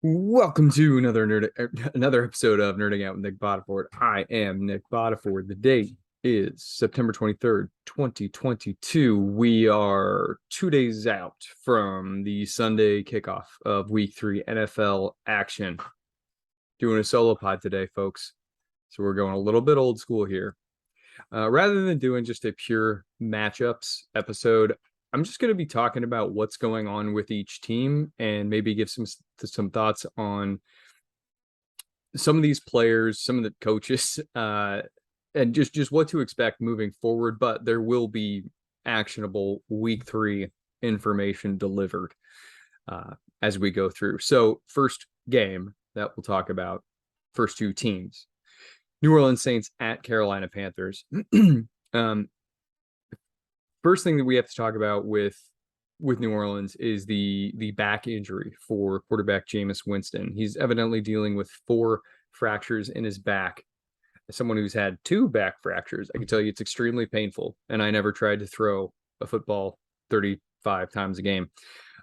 Welcome to another episode of Nerding Out with Nic Bodiford. I am Nic Bodiford. The date is September 23rd, 2022. We are 2 days out from the Sunday kickoff of Week 3 NFL action. Doing a solo pod today, folks. So we're going a little bit old school here. Rather than doing just a pure matchups episode, I'm just going to be talking about what's going on with each team and maybe give some thoughts on some of these players, some of the coaches, and just what to expect moving forward. But there will be actionable Week 3 information delivered as we go through. So first game that we'll talk about, first two teams. New Orleans Saints at Carolina Panthers. First thing that we have to talk about with New Orleans is the back injury for quarterback Jameis Winston. He's evidently dealing with 4 fractures in his back. As someone who's had 2 back fractures, I can tell you it's extremely painful, and I never tried to throw a football 35 times a game.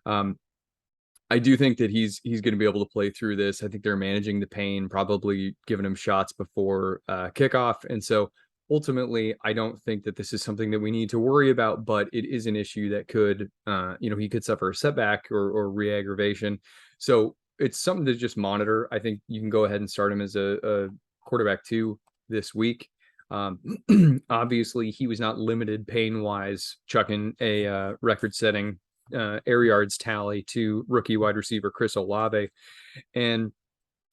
I do think that he's going to be able to play through this. I think they're managing the pain, probably giving him shots before kickoff. And so ultimately, I don't think that this is something that we need to worry about, but it is an issue that could, he could suffer a setback or re-aggravation. So it's something to just monitor. I think you can go ahead and start him as a quarterback 2 this week. Obviously, he was not limited pain-wise, chucking a record-setting air yards tally to rookie wide receiver Chris Olave. And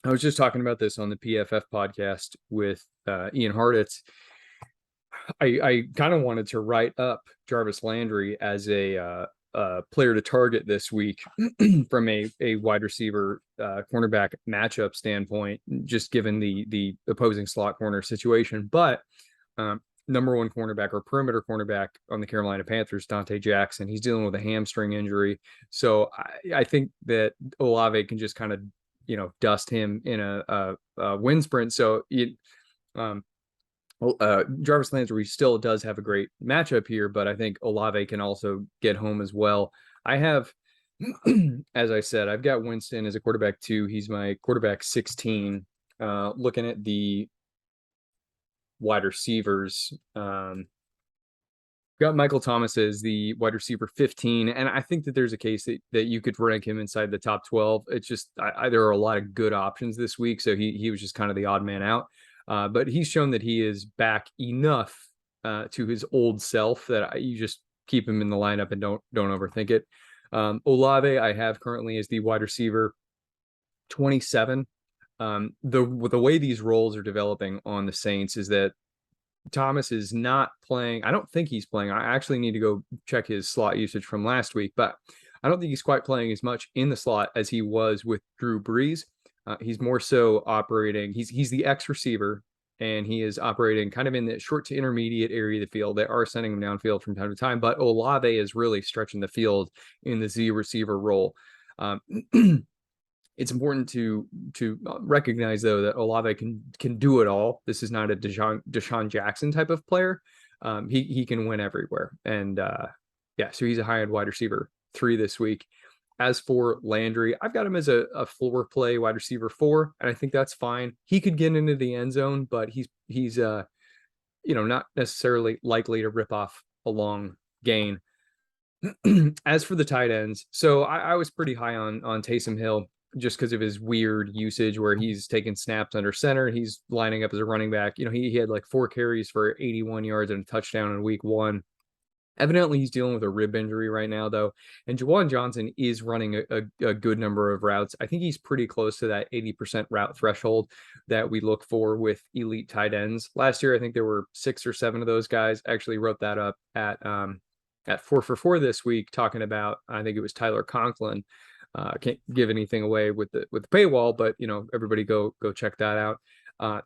I was just talking about this on the PFF podcast with Ian Harditz. I kind of wanted to write up Jarvis Landry as a player to target this week from a wide receiver cornerback matchup standpoint, just given the opposing slot corner situation. But number 1 cornerback or perimeter cornerback on the Carolina Panthers, Dante Jackson, he's dealing with a hamstring injury. So I think that Olave can just kind of, dust him in a wind sprint. So Jarvis Landry still does have a great matchup here, but I think Olave can also get home as well. I have, as I said, I've got Winston as a quarterback 2. He's my quarterback 16. Looking at the wide receivers, got Michael Thomas as the wide receiver 15, and I think that there's a case that you could rank him inside the top 12. It's just there are a lot of good options this week, so he was just kind of the odd man out. But he's shown that he is back enough to his old self that you just keep him in the lineup and don't overthink it. Olave I have currently as the wide receiver 27. The way these roles are developing on the Saints is that Thomas is not playing. I don't think he's playing. I actually need to go check his slot usage from last week, but I don't think he's quite playing as much in the slot as he was with Drew Brees. He's more so operating. He's the X receiver, and he is operating kind of in the short to intermediate area of the field. They are sending him downfield from time to time, but Olave is really stretching the field in the Z receiver role. It's important to recognize, though, that Olave can do it all. This is not a Deshaun Jackson type of player. He can win everywhere. And so he's a high-end wide receiver 3 this week. As for Landry, I've got him as a floor play wide receiver 4, and I think that's fine. He could get into the end zone, but he's not necessarily likely to rip off a long gain. As for the tight ends, so I was pretty high on Taysom Hill, just because of his weird usage where he's taking snaps under center. He's lining up as a running back. He had like 4 carries for 81 yards and a touchdown in week 1. Evidently, he's dealing with a rib injury right now, though. And Juwan Johnson is running a good number of routes. I think he's pretty close to that 80% route threshold that we look for with elite tight ends. Last year, I think there were 6 or 7 of those guys. I actually wrote that up at 4 for 4 this week, talking about, I think it was Tyler Conklin. Can't give anything away with the paywall, but everybody go check that out.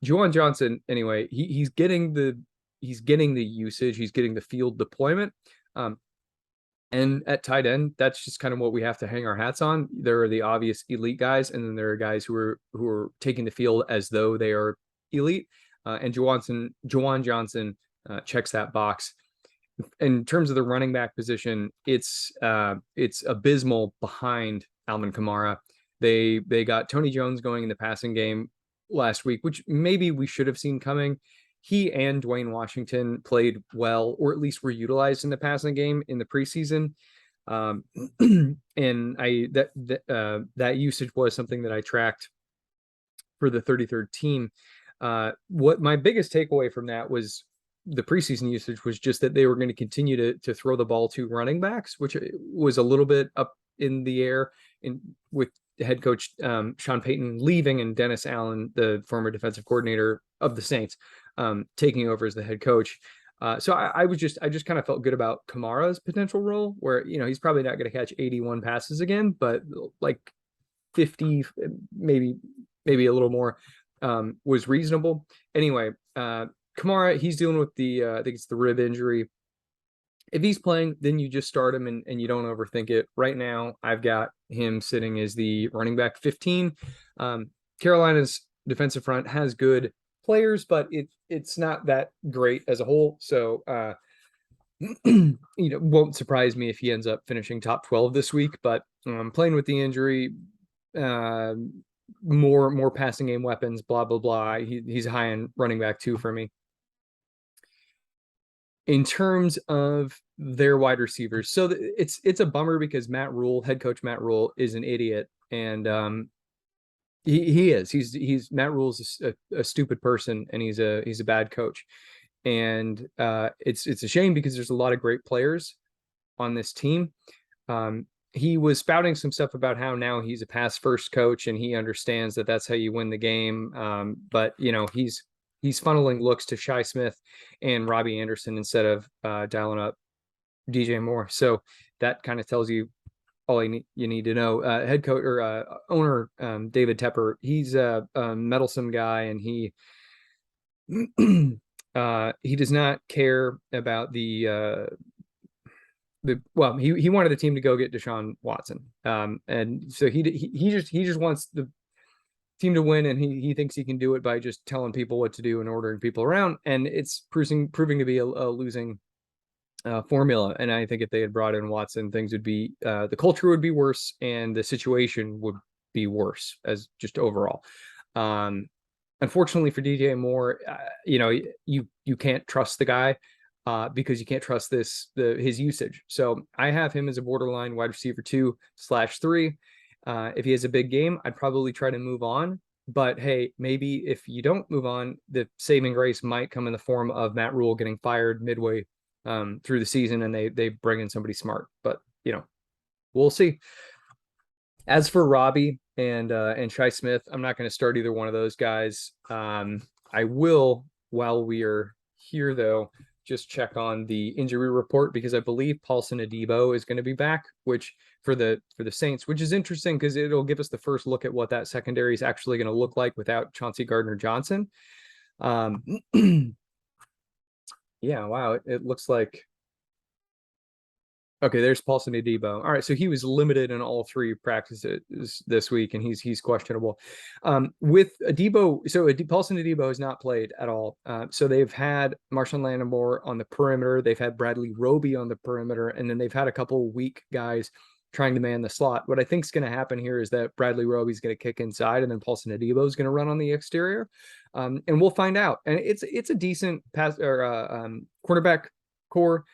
Juwan Johnson, anyway, he's getting the usage, he's getting the field deployment. And at tight end, that's just kind of what we have to hang our hats on. There are the obvious elite guys, and then there are guys who are taking the field as though they are elite. And Juwan Johnson checks that box. In terms of the running back position, it's abysmal behind Alvin Kamara. They got Tony Jones going in the passing game last week, which maybe we should have seen coming. He and Dwayne Washington played well, or at least were utilized in the passing game in the preseason. And that usage was something that I tracked for the 33rd team. What my biggest takeaway from that was the preseason usage was just that they were going to continue to throw the ball to running backs, which was a little bit up in the air with head coach Sean Payton leaving and Dennis Allen, the former defensive coordinator of the Saints, taking over as the head coach. So I just kind of felt good about Kamara's potential role, where, he's probably not going to catch 81 passes again, but like 50, maybe a little more, was reasonable. Anyway, Kamara, he's dealing with I think it's the rib injury. If he's playing, then you just start him and you don't overthink it. Right now, I've got him sitting as the running back 15. Carolina's defensive front has good players, but it's not that great as a whole. So, won't surprise me if he ends up finishing top 12 this week. But playing with the injury, more passing game weapons, blah blah blah. He's high in running back 2 for me. In terms of their wide receivers, so it's a bummer because head coach Matt Rule is an idiot, and he's Matt Rule's a stupid person, and he's a bad coach, and it's a shame because there's a lot of great players on this team. He was spouting some stuff about how now he's a pass first coach and he understands that that's how you win the game, but he's funneling looks to Shi Smith and Robbie Anderson instead of dialing up DJ Moore. So that kind of tells you all you need to know. Head coach or owner David Tepper, he's a meddlesome guy, and he does not care about he wanted the team to go get Deshaun Watson, and so he just wants the team to win, and he thinks he can do it by just telling people what to do and ordering people around, and it's proving to be a losing formula. And I think if they had brought in Watson, things would be the culture would be worse and the situation would be worse as just overall. Unfortunately for DJ Moore, you can't trust the guy because you can't trust his usage. So I have him as a borderline wide receiver 2/3. If he has a big game, I'd probably try to move on. But hey, maybe if you don't move on, the saving grace might come in the form of Matt Rule getting fired midway through the season, and they bring in somebody smart. But we'll see. As for Robbie and Shi Smith, I'm not going to start either one of those guys. I will, while we are here though, just check on the injury report, because I believe Paulson Adebo is going to be back, which for the Saints, which is interesting because it'll give us the first look at what that secondary is actually going to look like without Chauncey Gardner-Johnson. Yeah, wow, it looks like. Okay, there's Paulson Adebo. All right, so he was limited in all 3 practices this week, and he's questionable. With Adebo, so Paulson Adebo has not played at all. So they've had Marshawn Lattimore on the perimeter, they've had Bradley Roby on the perimeter, and then they've had a couple weak guys trying to man the slot. What I think is going to happen here is that Bradley Roby's going to kick inside, and then Paulson Adebo is going to run on the exterior, and we'll find out. And it's a decent pass or quarterback core.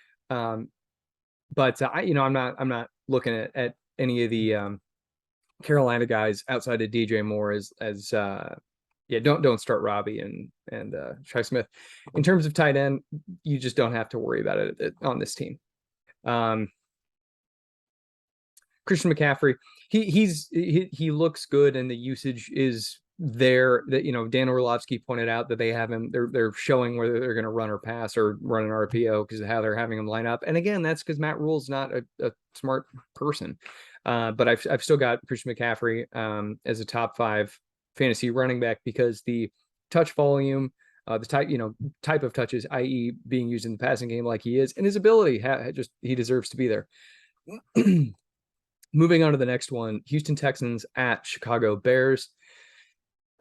But I'm not looking at any of the Carolina guys outside of DJ Moore as don't start Robbie and Shi Smith. In terms of tight end, you just don't have to worry about it on this team. Christian McCaffrey, he looks good, and the usage is there. That Dan Orlovsky pointed out that they have him. They're showing whether they're going to run or pass or run an RPO because of how they're having him line up. And again, that's because Matt Rule's not a smart person. But I've still got Christian McCaffrey as a top 5 fantasy running back because the touch volume, the type of touches, i.e., being used in the passing game like he is, and his ability, he deserves to be there. Moving on to the next one, Houston Texans at Chicago Bears.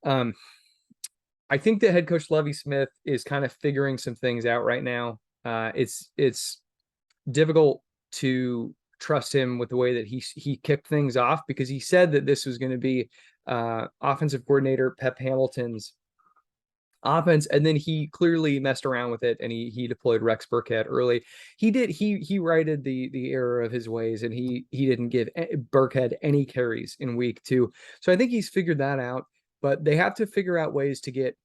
I think that head coach Lovie Smith is kind of figuring some things out right now. It's difficult to trust him with the way that he kicked things off, because he said that this was going to be offensive coordinator Pep Hamilton's offense, and then he clearly messed around with it, and he deployed Rex Burkhead early. He righted the error of his ways, and he didn't give Burkhead any carries in week 2. So I think he's figured that out, but they have to figure out ways to get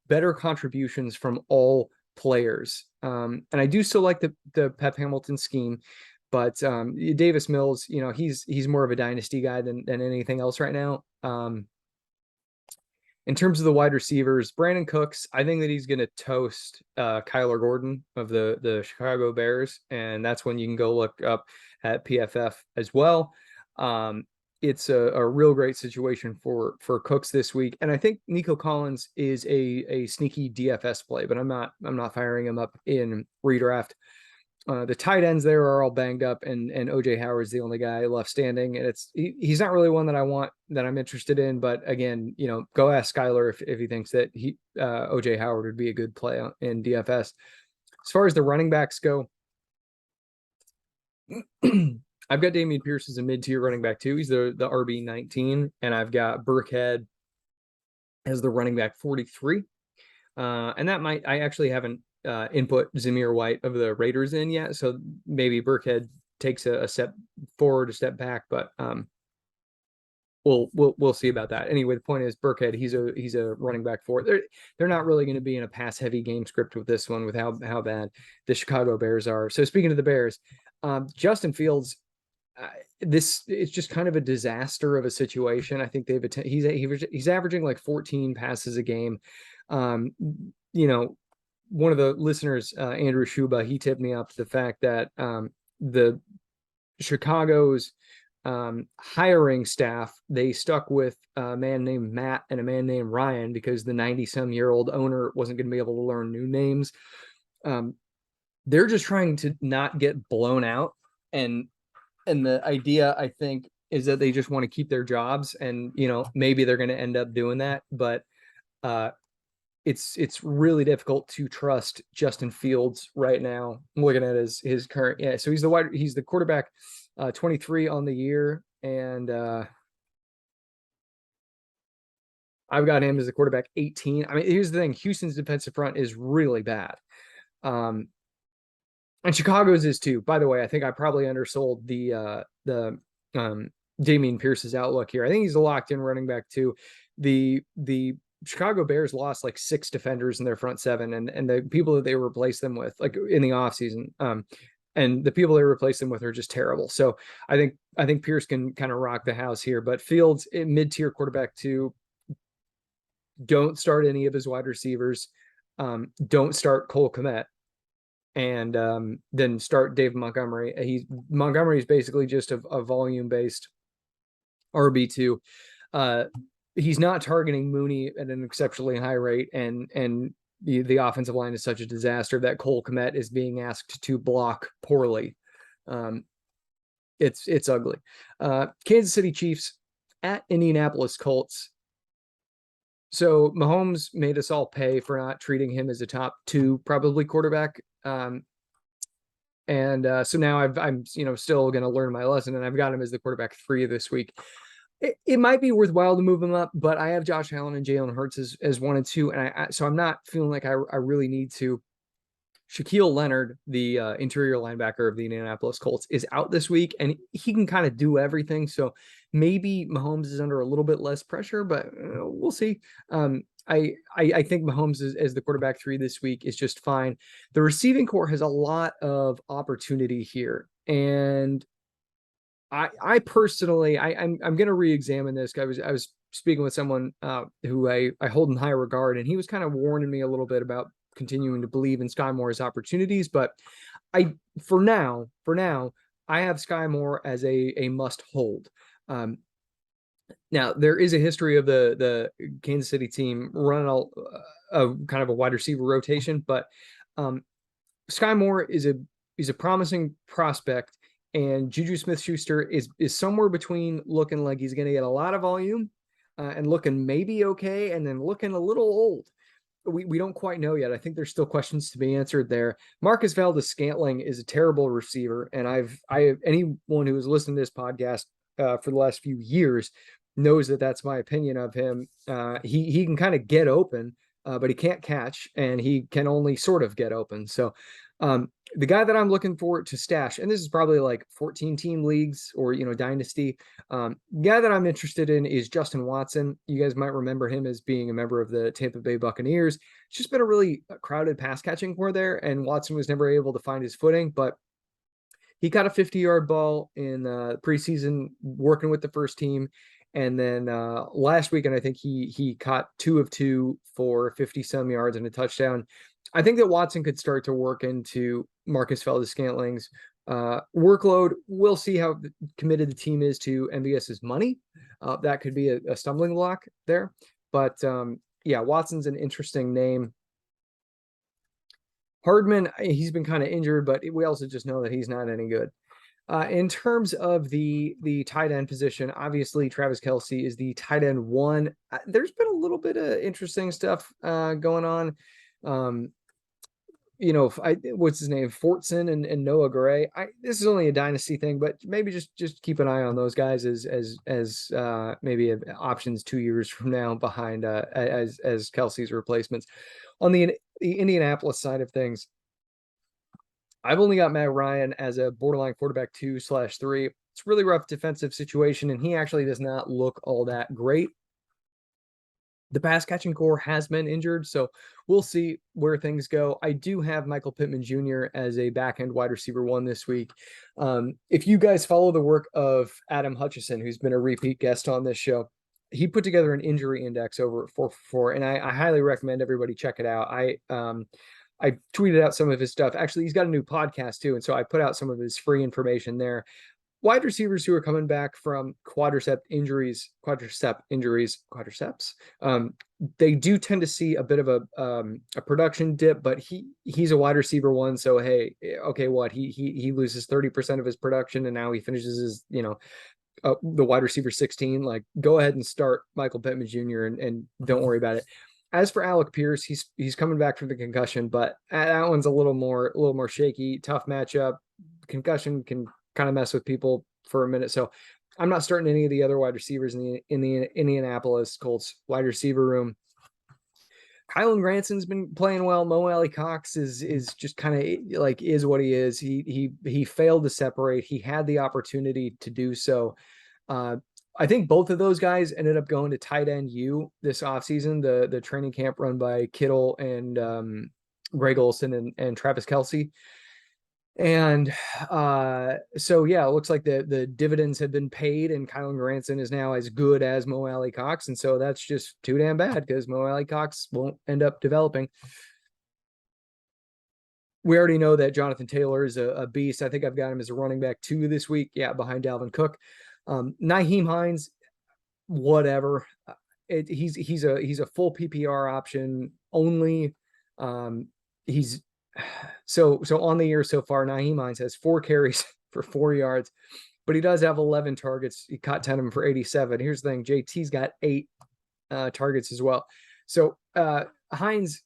better contributions from all players. And I do still like the Pep Hamilton scheme, but Davis Mills, he's more of a dynasty guy than anything else right now. In terms of the wide receivers, Brandon Cooks, I think that he's going to toast Kyler Gordon of the Chicago Bears, and that's when you can go look up at PFF as well. It's a real great situation for Cooks this week, and I think Nico Collins is a sneaky DFS play, but I'm not firing him up in redraft. The tight ends there are all banged up, and OJ Howard's the only guy left standing, and he's not really one that I'm interested in. But again, go ask Skyler if he thinks that OJ Howard would be a good play in DFS. As far as the running backs go, I've got Damien Pierce as a mid-tier running back too. He's the RB19, and I've got Burkhead as the running back 43. And I actually haven't input Zamir White of the Raiders in yet, so maybe Burkhead takes a step forward, a step back, but we'll see about that. Anyway, the point is Burkhead, he's a running back 4. They're not really going to be in a pass heavy game script with this one, with how bad the Chicago Bears are. So speaking of the Bears, Justin Fields, it's just kind of a disaster of a situation. I think he's averaging like 14 passes a game. One of the listeners, Andrew Shuba, he tipped me up the fact that the Chicago's hiring staff, they stuck with a man named Matt and a man named Ryan because the 90-some-year-old owner wasn't going to be able to learn new names. They're just trying to not get blown out, and the idea, I think, is that they just want to keep their jobs, and maybe they're going to end up doing that, but it's really difficult to trust Justin Fields right now. I'm looking at his current, so he's the quarterback 23 on the year, and I've got him as the quarterback 18. I mean, here's the thing: Houston's defensive front is really bad, and Chicago's is too. By the way, I think I probably undersold the Damien Pierce's outlook here. I think he's a locked in running back too. The Chicago Bears lost like 6 defenders in their front 7, and the people that they replaced them with, like in the offseason, and the people they replaced them with are just terrible. So I think Pierce can kind of rock the house here, but Fields, mid-tier quarterback 2. Don't start any of his wide receivers. Don't start Cole Kmet, and then start David Montgomery. Montgomery is basically just a volume-based RB2. He's not targeting Mooney at an exceptionally high rate, and the offensive line is such a disaster that Cole Kmet is being asked to block poorly. It's ugly. Kansas City Chiefs at Indianapolis Colts. So Mahomes made us all pay for not treating him as a top 2 probably quarterback. So now I'm still going to learn my lesson, and I've got him as the quarterback 3 this week. It might be worthwhile to move him up, but I have Josh Allen and Jalen Hurts as 1 and 2, and so I'm not feeling like I really need to. Shaquille Leonard, the interior linebacker of the Indianapolis Colts, is out this week, and he can kind of do everything. So maybe Mahomes is under a little bit less pressure, but we'll see. I think Mahomes as the quarterback 3 this week is just fine. The receiving core has a lot of opportunity here, and I personally, I'm going to re-examine this. I was speaking with someone who I hold in high regard, and he was kind of warning me a little bit about continuing to believe in Sky Moore's opportunities. But for now, I have Sky Moore as a must hold. Now there is a history of the Kansas City team running a kind of a wide receiver rotation, but Sky Moore is a promising prospect. And Juju Smith-Schuster is somewhere between looking like he's going to get a lot of volume and looking maybe okay, and then looking a little old. we don't quite know yet. I think there's still questions to be answered there. Marcus Valdez-Scantling is a terrible receiver, and anyone who has listened to this podcast for the last few years knows that that's my opinion of him. He can kind of get open, but he can't catch, and he can only sort of get open. So the guy that I'm looking for to stash, and this is probably like 14 team leagues or, dynasty. Guy that I'm interested in is Justin Watson. You guys might remember him as being a member of the Tampa Bay Buccaneers. It's just been a really crowded pass catching core there, and Watson was never able to find his footing, but he caught a 50-yard ball in preseason working with the first team. And then last weekend, I think he caught 2 of 2 for 50-some yards and a touchdown. I think that Watson could start to work into Marcus Valdez-Scantling's workload. We'll see how committed the team is to MVS's money. That could be a stumbling block there. But yeah, Watson's an interesting name. Hardman, he's been kind of injured, but we also just know that he's not any good. In terms of the tight end position, obviously Travis Kelce is the tight end 1. There's been a little bit of interesting stuff going on. What's his name? Fortson and Noah Gray. This is only a dynasty thing, but maybe just keep an eye on those guys as maybe options 2 years from now behind as Kelce's replacements. On the Indianapolis side of things, I've only got Matt Ryan as a borderline quarterback 2/3. It's a really rough defensive situation, and he actually does not look all that great. The pass catching core has been injured, so we'll see where things go. I do have Michael Pittman Jr. as a back end wide receiver 1 this week. If you guys follow the work of Adam Hutchison, who's been a repeat guest on this show, he put together an injury index over at 444, and I highly recommend everybody check it out. I tweeted out some of his stuff. Actually, he's got a new podcast too, and so I put out some of his free information there. Wide receivers who are coming back from quadriceps injuries, they do tend to see a bit of a production dip, but he's a wide receiver 1, so hey, okay, what he loses 30% of his production, and now he finishes his the wide receiver 16. Like, go ahead and start Michael Pittman Jr. and don't worry about it. As for Alec Pierce, he's coming back from the concussion, but that one's a little more shaky. Tough matchup. Concussion can kind of mess with people for a minute, so I'm not starting any of the other wide receivers in the Indianapolis Colts wide receiver room. Kylan Granson's been playing well. Mo Alley Cox is just kind of like is what he is. He failed to separate. He had the opportunity to do so. I think both of those guys ended up going to tight end U this offseason, the training camp run by Kittle and Greg Olsen and Travis Kelce. And so, yeah, it looks like the dividends have been paid, and Kylan Granson is now as good as Mo Alley Cox. And so that's just too damn bad because Mo Alley Cox won't end up developing. We already know that Jonathan Taylor is a beast. I think I've got him as a running back 2 this week. Yeah, behind Dalvin Cook. Nyheim Hines, whatever. He's a full PPR option only. He's so on the year so far, Nyheim Hines has 4 carries for 4 yards, but he does have 11 targets. He caught 10 of them for 87. Here's the thing: JT's got 8 targets as well. So Hines,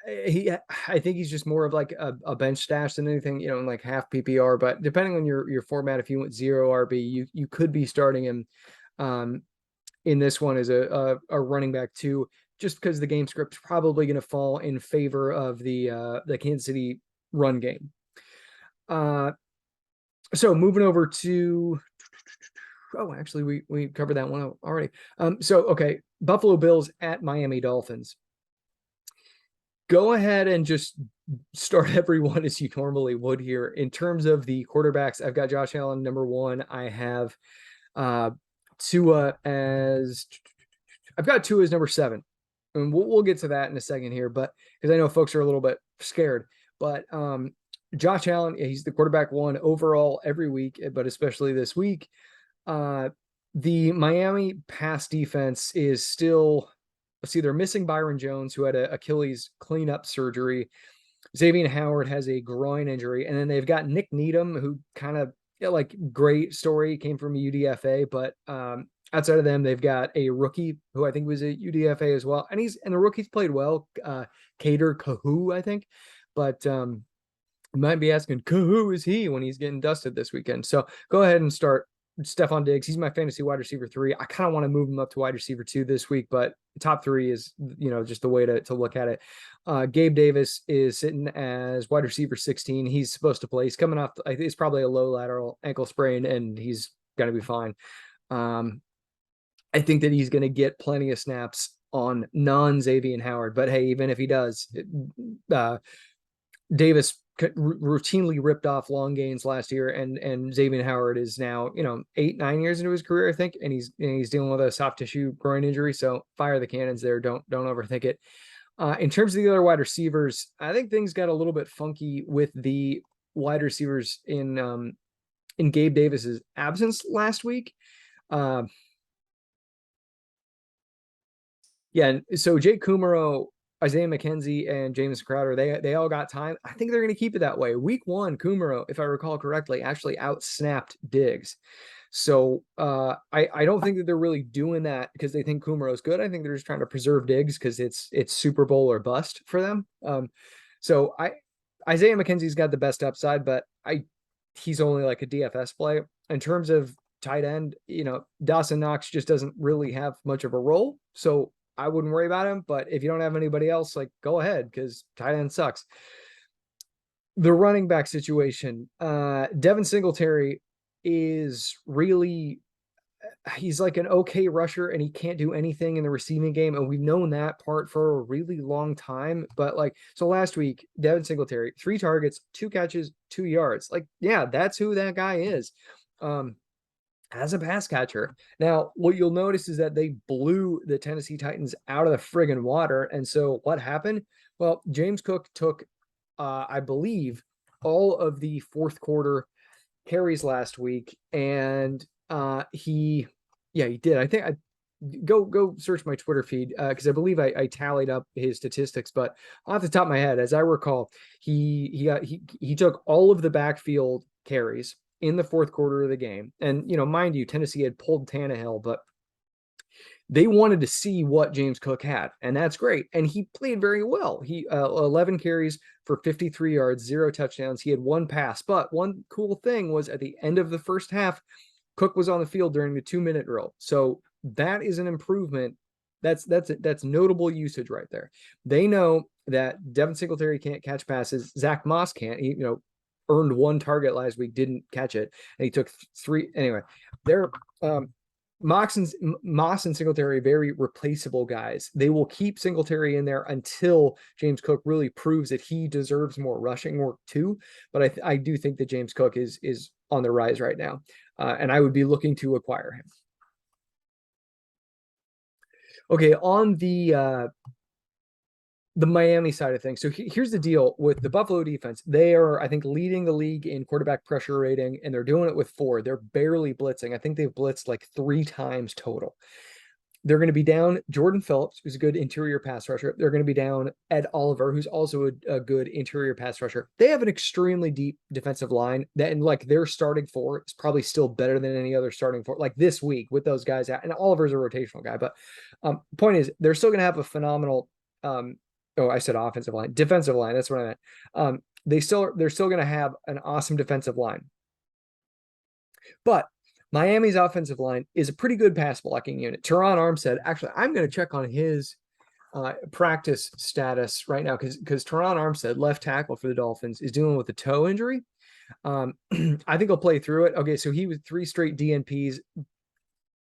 I think he's just more of like a bench stash than anything, in like half PPR. But depending on your format, if you want 0 RB, you could be starting him in this one as a running back 2, just because the game script's probably going to fall in favor of the Kansas City run game. So moving over to, actually we covered that one already. Okay, Buffalo Bills at Miami Dolphins. Go ahead and just start everyone as you normally would here. In terms of the quarterbacks, I've got Josh Allen number 1. I have Tua as number 7. And we'll get to that in a second here, but because I know folks are a little bit scared. But Josh Allen, he's the quarterback 1 overall every week, but especially this week. The Miami pass defense is still, they're missing Byron Jones, who had an Achilles cleanup surgery. Xavier Howard has a groin injury, and then they've got Nick Needham, who kind of great story, came from UDFA, but Outside of them, they've got a rookie who I think was a UDFA as well, and the rookie's played well. Cater Kahu, I think, but you might be asking, who is he when he's getting dusted this weekend? So go ahead and start Stefan Diggs. He's my fantasy wide receiver 3. I kind of want to move him up to wide receiver 2 this week, but top 3 is, just the way to look at it. Gabe Davis is sitting as wide receiver 16. He's supposed to play. He's coming off, I think it's probably a low lateral ankle sprain, and he's going to be fine. I think that he's going to get plenty of snaps on non-Xavier Howard, but hey, even if he does, Davis routinely ripped off long gains last year, and Xavier Howard is now 8-9 years into his career, I think, and he's dealing with a soft tissue groin injury. So fire the cannons there. Don't overthink it. In terms of the other wide receivers, I think things got a little bit funky with the wide receivers in Gabe Davis's absence last week. Yeah, so Jake Kumaro, Isaiah McKenzie, and James Crowder, they all got time. I think they're going to keep it that way. Week 1, Kumaro, if I recall correctly, actually outsnapped Diggs. So I don't think that they're really doing that because they think Kumaro is good. I think they're just trying to preserve Diggs because it's Super Bowl or bust for them. So Isaiah McKenzie's got the best upside, but he's only like a DFS play. In terms of tight end, Dawson Knox just doesn't really have much of a role. So I wouldn't worry about him, but if you don't have anybody else, like, go ahead, because tight end sucks. The running back situation, Devin Singletary is really, he's like an okay rusher, and he can't do anything in the receiving game, and we've known that part for a really long time. But so last week, Devin Singletary, 3 targets, 2 catches, 2 yards. That's who that guy is. As a pass catcher. Now, what you'll notice is that they blew the Tennessee Titans out of the friggin' water. And so what happened? Well, James Cook took, I believe, all of the fourth quarter carries last week. And he did. I think go search my Twitter feed because I believe I tallied up his statistics. But off the top of my head, as I recall, he took all of the backfield carries in the fourth quarter of the game. And, mind you, Tennessee had pulled Tannehill, but they wanted to see what James Cook had, and that's great. And he played very well. He 11 carries for 53 yards, 0 touchdowns. He had 1 pass, but one cool thing was at the end of the first half, Cook was on the field during the 2-minute drill. So that is an improvement. That's notable usage right there. They know that Devin Singletary can't catch passes. Zach Moss can't. He, earned 1 target last week, didn't catch it, and he took 3. Anyway, they're Moss and Singletary, very replaceable guys. They will keep Singletary in there until James Cook really proves that he deserves more rushing work too. But I do think that James Cook is on the rise right now, and I would be looking to acquire him. Okay, on the Miami side of things. So here's the deal with the Buffalo defense. They are, I think, leading the league in quarterback pressure rating, and they're doing it with 4. They're barely blitzing. I think they've blitzed like 3 times total. They're going to be down Jordan Phillips, who's a good interior pass rusher. They're going to be down Ed Oliver, who's also a good interior pass rusher. They have an extremely deep defensive line that, and their starting 4 is probably still better than any other starting 4. Like this week with those guys out, and Oliver's a rotational guy, but point is they're still going to have a phenomenal I said offensive line, defensive line. That's what I meant. They're still going to have an awesome defensive line, but Miami's offensive line is a pretty good pass blocking unit. Teron Armstead, actually, I'm going to check on his practice status right now because Teron Armstead, left tackle for the Dolphins, is dealing with a toe injury. I think he'll play through it. Okay, so he was 3 straight DNPs.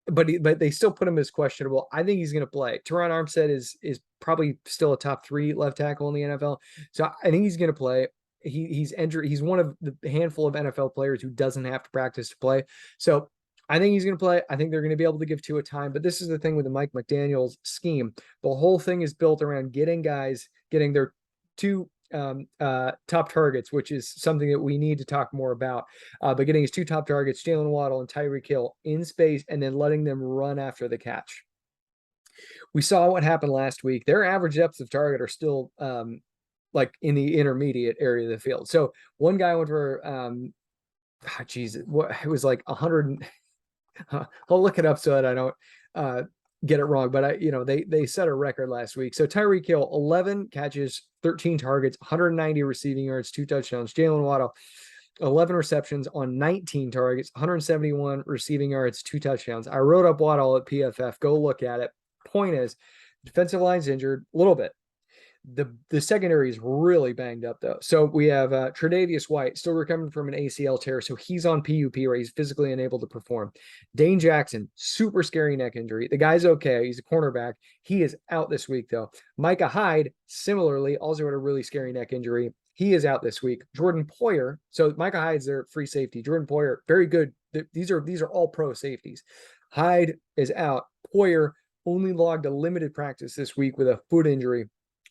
But they still put him as questionable. I think he's going to play. Teron Armstead is probably still a top 3 left tackle in the NFL. So I think he's going to play. He's injured. He's one of the handful of NFL players who doesn't have to practice to play. So I think he's going to play. I think they're going to be able to give Tua time. But this is the thing with the Mike McDaniel's scheme. The whole thing is built around getting their 2 top targets, which is something that we need to talk more about. But getting his 2 top targets, Jalen Waddle and Tyreek Hill, in space, and then letting them run after the catch. We saw what happened last week. Their average depths of target are still in the intermediate area of the field. So one guy went for it was like 100. I'll look it up so that I don't get it wrong. But they set a record last week. So Tyreek Hill, 11 catches, 13 targets, 190 receiving yards, 2 touchdowns. Jalen Waddle, 11 receptions on 19 targets, 171 receiving yards, 2 touchdowns. I wrote up Waddle at PFF. Go look at it. Point is, defensive line's injured a little bit. The secondary is really banged up though. So we have Tre'Davious White still recovering from an ACL tear, so he's on PUP, right? He's physically unable to perform. Dane Jackson, super scary neck injury. The guy's okay. He's a cornerback. He is out this week though. Micah Hyde, similarly, also had a really scary neck injury. He is out this week. Jordan Poyer, so Micah Hyde's their free safety. Jordan Poyer, very good. These are all pro safeties. Hyde is out. Poyer only logged a limited practice this week with a foot injury.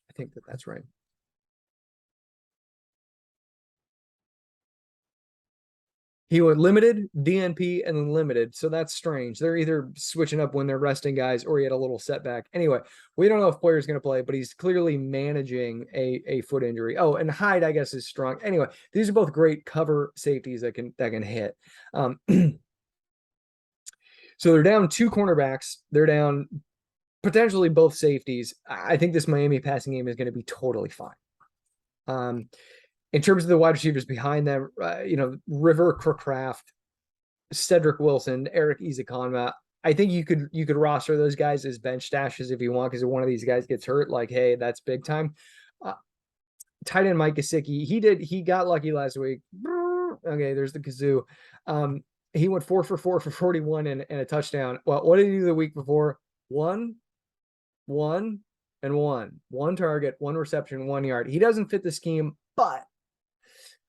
I think that's right. He went limited, DNP, and then limited. So that's strange. They're either switching up when they're resting guys or he had a little setback. Anyway, we don't know if Poyer's going to play, but he's clearly managing a foot injury. Oh, and Hyde, I guess, is strong. Anyway, these are both great cover safeties that can hit. So they're down 2 cornerbacks. They're down potentially both safeties. I think this Miami passing game is going to be totally fine. In terms of the wide receivers behind them, River Cracraft, Cedric Wilson, Eric Ezekonma. I think you could roster those guys as bench stashes if you want, because if one of these guys gets hurt, like, hey, that's big time. Tight end Mike Gesicki, he got lucky last week. Okay, there's the kazoo. He went 4 for 4 for 41 and a touchdown. Well, what did he do the week before? 1 target, 1 reception, 1 yard. He doesn't fit the scheme, but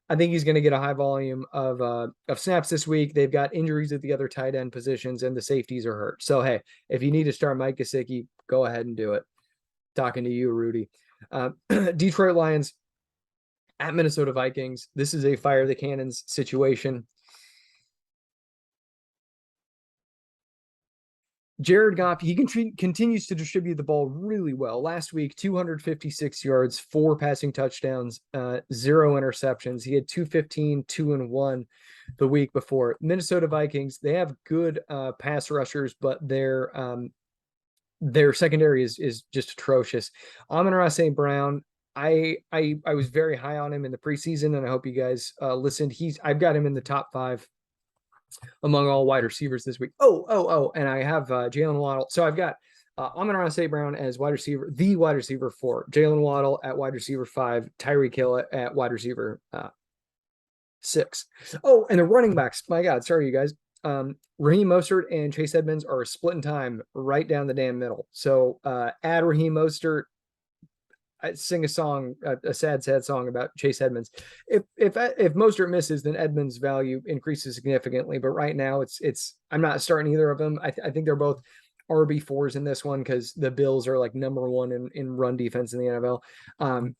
I think he's going to get a high volume of snaps this week. They've got injuries at the other tight end positions, and the safeties are hurt. So, hey, if you need to start Mike Gesicki, go ahead and do it. Talking to you, Rudy. Detroit Lions at Minnesota Vikings. This is a fire the cannons situation. Jared Goff, he continues to distribute the ball really well. Last week, 256 yards, 4 passing touchdowns, 0 interceptions. He had 215, 2-1 the week before. Minnesota Vikings, they have good pass rushers, but their secondary is just atrocious. Amon-Ra St. Brown, I was very high on him in the preseason, and I hope you guys listened. I've got him in the top 5 among all wide receivers this week. And I have Jalen Waddle. So I've got Amon-Ra St. Brown as the wide receiver 4, Jalen Waddle at wide receiver 5, Tyreek Hill at wide receiver 6. Oh, and the running backs. My God, sorry, you guys. Raheem Mostert and Chase Edmonds are splitting time right down the damn middle. So add Raheem Mostert. I sing a song, a sad song about Chase Edmonds. If Mostert misses, then Edmonds' value increases significantly. But right now, I'm not starting either of them. I think they're both RB4s in this one because the Bills are like number 1 in run defense in the NFL.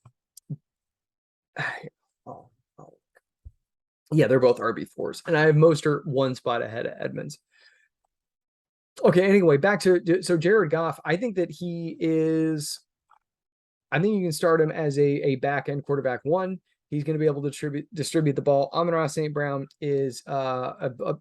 Yeah, they're both RB4s, and I have Mostert 1 spot ahead of Edmonds. Okay, anyway, back to Jared Goff. I think that he is. I think you can start him as a back end quarterback 1. He's going to be able to distribute the ball. Amon-Ra St. Brown is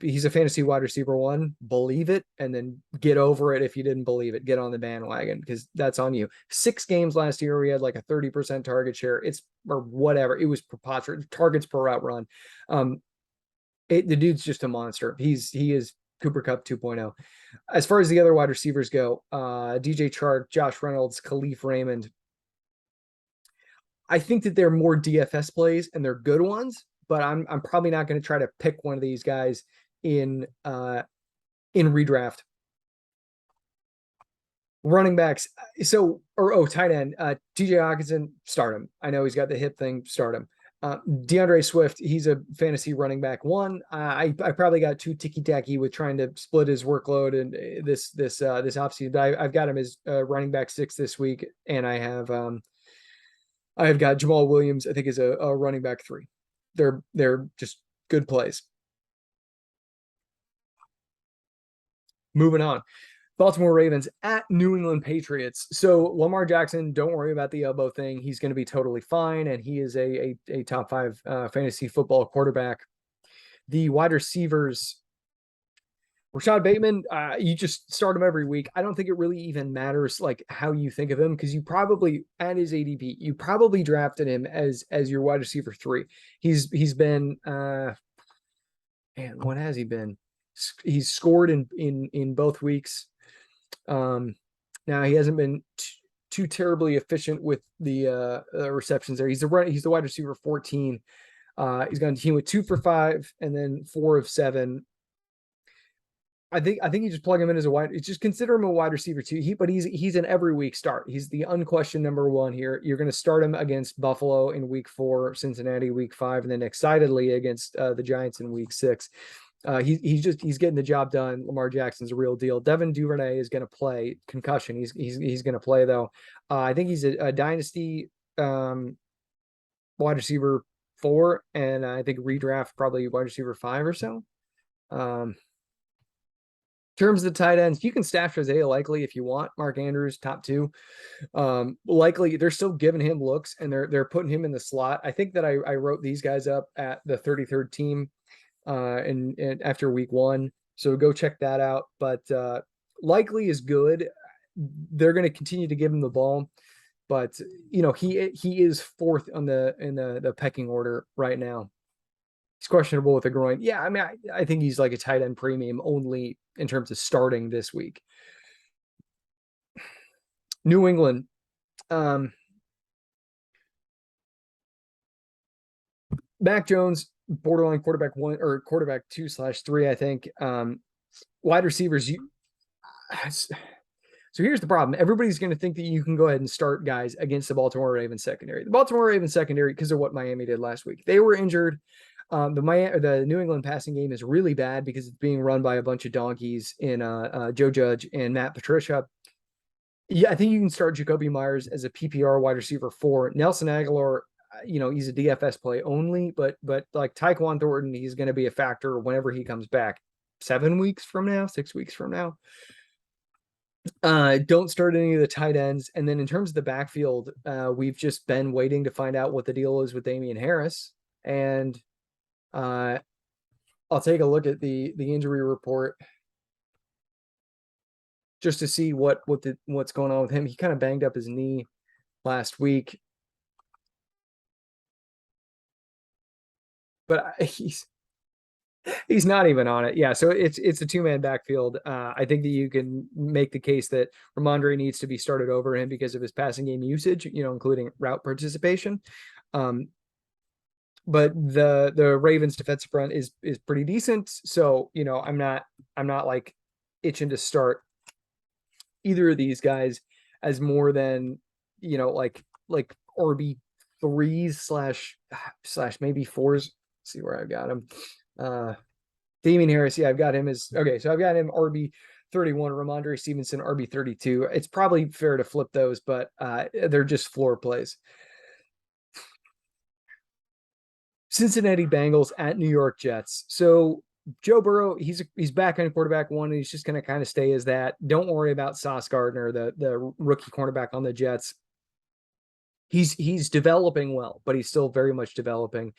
he's a fantasy wide receiver 1. Believe it, and then get over it if you didn't believe it. Get on the bandwagon because that's on you. 6 games last year, we had like a 30% target share. Or whatever. It was preposterous. Targets per route run. The dude's just a monster. He is Cooper Kupp 2.0. As far as the other wide receivers go, DJ Chark, Josh Reynolds, Khalif Raymond. I think that they're more DFS plays and they're good ones, but I'm probably not going to try to pick one of these guys in redraft. Running backs. Tight end. TJ Hawkinson, start him. I know he's got the hip thing, start him. DeAndre Swift, he's a fantasy running back 1. I probably got too ticky-tacky with trying to split his workload and this offseason, but I've got him as running back 6 this week, and I've got Jamal Williams, I think, is a running back 3. They're just good plays. Moving on. Baltimore Ravens at New England Patriots. So Lamar Jackson, don't worry about the elbow thing. He's going to be totally fine, and he is a top 5 fantasy football quarterback. The wide receivers, Rashad Bateman, you just start him every week. I don't think it really even matters like how you think of him, because you probably at his ADP, you probably drafted him as your wide receiver 3. He's been what has he been? He's scored in both weeks. Now he hasn't been too terribly efficient with the receptions there. He's the wide receiver 14. He's got a team with 2 for 5 and then 4 of 7. I think you just plug him in as a wide. Just consider him a wide receiver 2. But he's an every week start. He's the unquestioned number 1 here. You're going to start him against Buffalo in week 4, Cincinnati week 5, and then excitedly against the Giants in week 6. He's getting the job done. Lamar Jackson's a real deal. Devin Duvernay is going to play concussion. He's going to play though. I think he's a dynasty wide receiver 4, and I think redraft probably wide receiver 5 or so. In terms of the tight ends, you can stash Isaiah Likely if you want. Mark Andrews, top 2. Likely, they're still giving him looks, and they're putting him in the slot. I think that I wrote these guys up at the 33rd team and after week 1. So go check that out. But Likely is good. They're going to continue to give him the ball. But, he is 4th in the pecking order right now. He's questionable with a groin. Yeah, I mean, I think he's like a tight end premium only in terms of starting this week. New England. Mac Jones, borderline quarterback 1 or quarterback 2/3, I think. Wide receivers. So here's the problem. Everybody's going to think that you can go ahead and start guys against the Baltimore Ravens secondary. The Baltimore Ravens secondary, because of what Miami did last week, they were injured. The New England passing game is really bad because it's being run by a bunch of donkeys in Joe Judge and Matt Patricia. Yeah, I think you can start Jacoby Myers as a PPR wide receiver 4. Nelson Aguilar, he's a DFS play only, but like Tyquan Thornton, he's going to be a factor whenever he comes back. 6 weeks from now. Don't start any of the tight ends. And then in terms of the backfield, we've just been waiting to find out what the deal is with Damian Harris. And I'll take a look at the injury report just to see what's going on with him. He kind of banged up his knee last week, but he's not even on it. Yeah, so it's a 2-man backfield. I think that you can make the case that Ramondre needs to be started over him because of his passing game usage, including route participation. But the Ravens defensive front is pretty decent. So, I'm not like itching to start either of these guys as more than, like RB3s slash maybe 4s. Let's see where I've got him. Damian Harris. Yeah, I've got him as okay. So I've got him RB31, Ramondre Stevenson RB32. It's probably fair to flip those, but they're just floor plays. Cincinnati Bengals at New York Jets. So Joe Burrow, he's back on quarterback 1, and he's just going to kind of stay as that. Don't worry about Sauce Gardner, the rookie cornerback on the Jets. He's developing well, but he's still very much developing.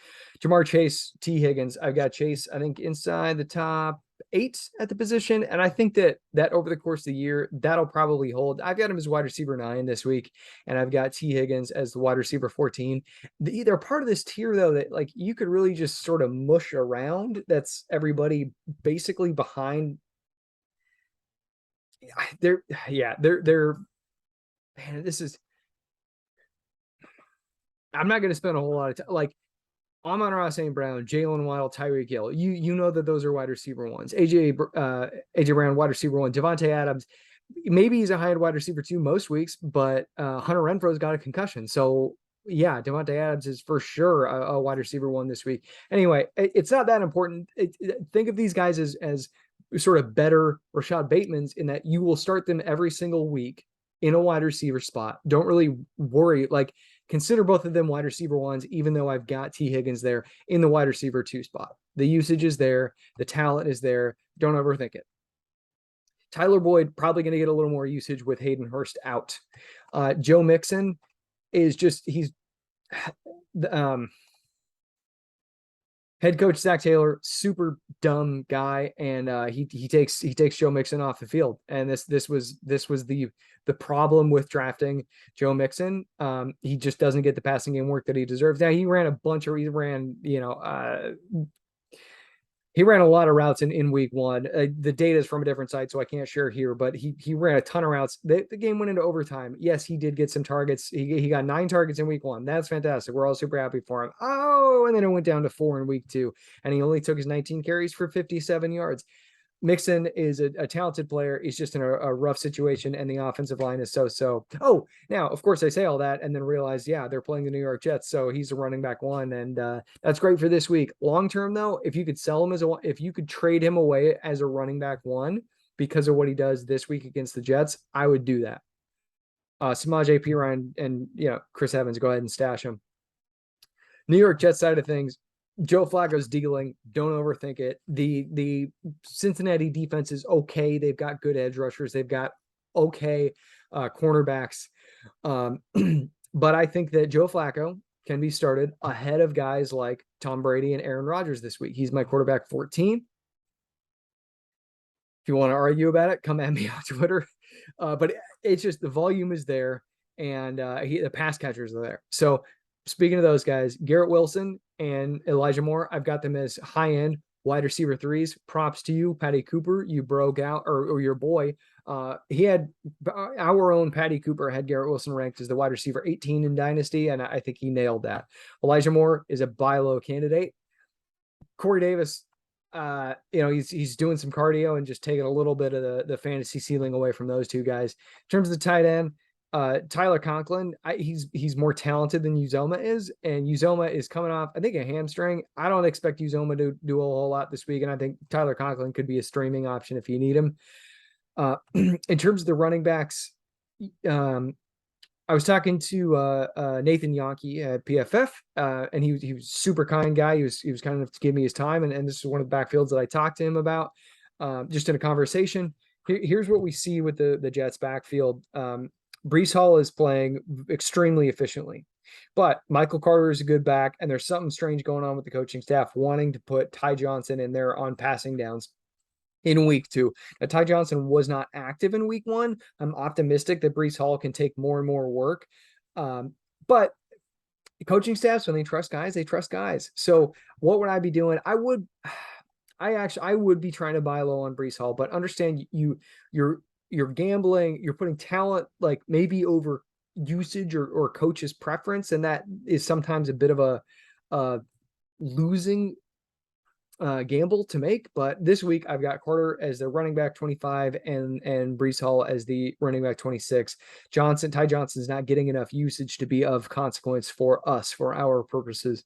Jamar Chase, T. Higgins. I've got Chase, I think, inside the top 8 at the position. And I think that over the course of the year, that'll probably hold. I've got him as wide receiver 9 this week, and I've got T. Higgins as the wide receiver 14. They're part of this tier, though, that like you could really just sort of mush around. That's everybody basically behind. They're man, this is. I'm not going to spend a whole lot of time. Like, Amon-Ra St. Brown, Jalen Waddle, Tyreek Hill. You know that those are wide receiver 1s. AJ Brown, wide receiver 1. Devontae Adams, maybe he's a high-end wide receiver 2 most weeks, but Hunter Renfro's got a concussion. So, yeah, Devontae Adams is for sure a wide receiver 1 this week. Anyway, it's not that important. Think of these guys as sort of better Rashad Batemans in that you will start them every single week in a wide receiver spot. Don't really worry. Like, consider both of them wide receiver 1s, even though I've got T. Higgins there in the wide receiver 2 spot. The usage is there. The talent is there. Don't overthink it. Tyler Boyd probably going to get a little more usage with Hayden Hurst out. Joe Mixon is just, Head coach Zach Taylor, super dumb guy, and he takes Joe Mixon off the field, and this was the problem with drafting Joe Mixon. He just doesn't get the passing game work that he deserves. Now he ran he ran a lot of routes in week one. The data is from a different site, so I can't share here, but he ran a ton of routes. The game went into overtime. Yes, he did get some targets. He got 9 targets in week one. That's fantastic. We're all super happy for him. Oh, and then it went down to 4 in week 2, and he only took his 19 carries for 57 yards. Mixon is a talented player. He's just in a rough situation, and the offensive line is so. Oh, now, of course, I say all that and then realize, yeah, they're playing the New York Jets, so he's a running back 1, and that's great for this week. Long term, though, if you could sell him if you could trade him away as a running back 1 because of what he does this week against the Jets, I would do that. Samaje Perine and Chris Evans, go ahead and stash him. New York Jets side of things, Joe Flacco's dealing. Don't overthink it. The Cincinnati defense is okay. They've got good edge rushers. They've got okay cornerbacks. But I think that Joe Flacco can be started ahead of guys like Tom Brady and Aaron Rodgers this week. He's my quarterback 14. If you want to argue about it, come at me on Twitter. But it's just the volume is there, and the pass catchers are there. So speaking of those guys, Garrett Wilson and Elijah Moore, I've got them as high-end wide receiver 3s. Props to you, Patty Cooper. You broke out, or your boy. He had our own Patty Cooper had Garrett Wilson ranked as the wide receiver 18 in Dynasty, and I think he nailed that. Elijah Moore is a buy low candidate. Corey Davis, he's doing some cardio and just taking a little bit of the fantasy ceiling away from those two guys. In terms of the tight end, Tyler Conklin, he's more talented than Uzoma is, and Uzoma is coming off, I think, a hamstring. I don't expect Uzoma to do a whole lot this week, and I think Tyler Conklin could be a streaming option if you need him. In terms of the running backs, I was talking to Nathan Yonke at PFF, and he was a super kind guy. He was kind enough to give me his time, and this is one of the backfields that I talked to him about just in a conversation. Here's what we see with the Jets backfield. Breece Hall is playing extremely efficiently, but Michael Carter is a good back, and there's something strange going on with the coaching staff wanting to put Ty Johnson in there on passing downs in week 2. Now, Ty Johnson was not active in week 1. I'm optimistic that Breece Hall can take more and more work. But coaching staffs, when they trust guys, they trust guys. So what would I be doing? I would be trying to buy low on Breece Hall, but understand you're gambling, you're putting talent like maybe over usage or coach's preference, and that is sometimes a bit of a losing gamble to make. But this week I've got Carter as the running back 25 and Breece Hall as the running back 26. Ty Johnson's not getting enough usage to be of consequence for us, for our purposes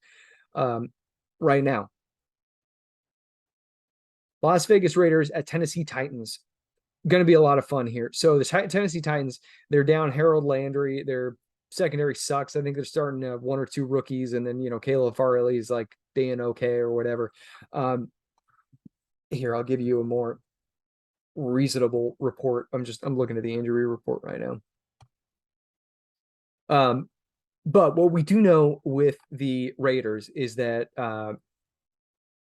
right now. Las Vegas Raiders at Tennessee Titans. Going to be a lot of fun here. So the Tennessee Titans, they're down Harold Landry. Their secondary sucks. I think they're starting 1 or 2 rookies, and then Caleb Farley is like being okay or whatever. Here, I'll give you a more reasonable report. I'm looking at the injury report right now. But what we do know with the Raiders is that Hunter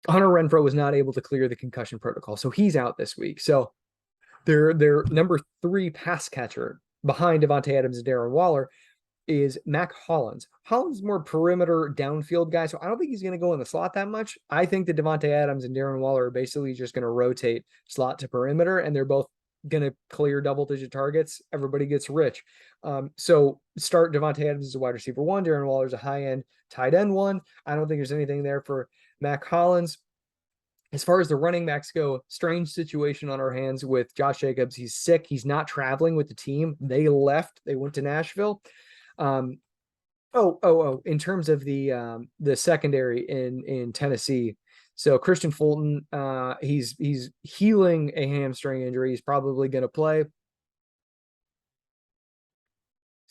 Renfrow was not able to clear the concussion protocol, so he's out this week. So their number 3 pass catcher behind Devontae Adams and Darren Waller is Mac Hollins. Hollins is more perimeter downfield guy, so I don't think he's going to go in the slot that much. I think that Devontae Adams and Darren Waller are basically just going to rotate slot to perimeter, and they're both going to clear double-digit targets. Everybody gets rich. So start Devontae Adams as a wide receiver 1, Darren Waller is a high-end tight end 1. I don't think there's anything there for Mac Hollins. As far as the running backs go, strange situation on our hands with Josh Jacobs. He's sick. He's not traveling with the team. They left. They went to Nashville. In terms of the secondary in Tennessee, so Christian Fulton, he's healing a hamstring injury. He's probably going to play.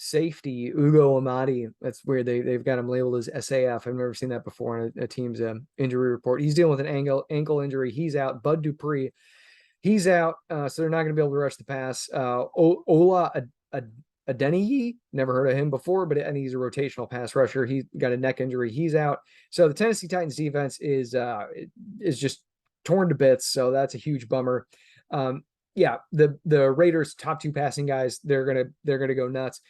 Safety Ugo Amadi, that's where they've got him labeled as SAF. I've never seen that before on a team's injury report. He's dealing with an ankle injury. He's out. Bud Dupree, he's out. So they're not going to be able to rush the pass. Ola Adeniji, never heard of him before, but and he's a rotational pass rusher. He got a neck injury. He's out. So the Tennessee Titans defense is just torn to bits. So that's a huge bummer. Yeah, the Raiders' top 2 passing guys, they're gonna go nuts.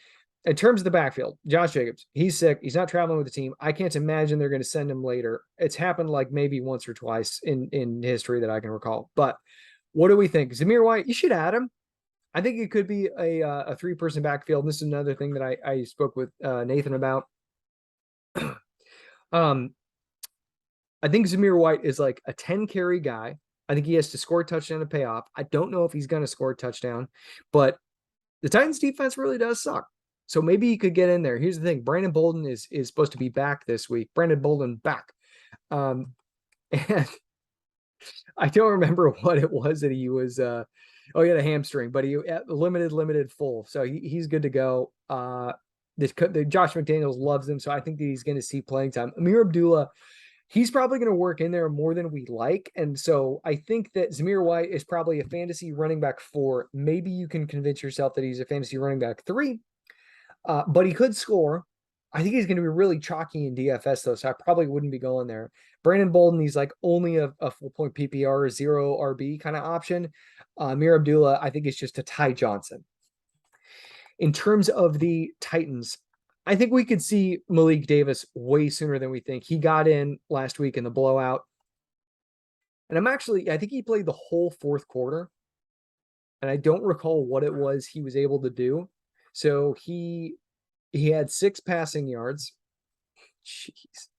In terms of the backfield, Josh Jacobs, he's sick. He's not traveling with the team. I can't imagine they're going to send him later. It's happened like maybe once or twice in history that I can recall. But what do we think? Zamir White, you should add him. I think it could be a 3-person backfield. This is another thing that I spoke with Nathan about. I think Zamir White is like a 10 carry guy. I think he has to score a touchdown to pay off. I don't know if he's going to score a touchdown, but the Titans defense really does suck. So maybe he could get in there. Here's the thing. Brandon Bolden is supposed to be back this week. Brandon Bolden back. And I don't remember what it was that he was, he had a hamstring, but he limited full. So he's good to go. Josh McDaniels loves him. So I think that he's going to see playing time. Amir Abdullah, he's probably going to work in there more than we like. And so I think that Zamir White is probably a fantasy running back 4. Maybe you can convince yourself that he's a fantasy running back 3. But he could score. I think he's going to be really chalky in DFS, though, so I probably wouldn't be going there. Brandon Bolden, he's like only a full-point PPR, 0 RB kind of option. Amir Abdullah, I think, is just a Ty Johnson. In terms of the Titans, I think we could see Malik Davis way sooner than we think. He got in last week in the blowout. And I think he played the whole 4th quarter. And I don't recall what it was he was able to do. So he had 6 passing yards. Jeez.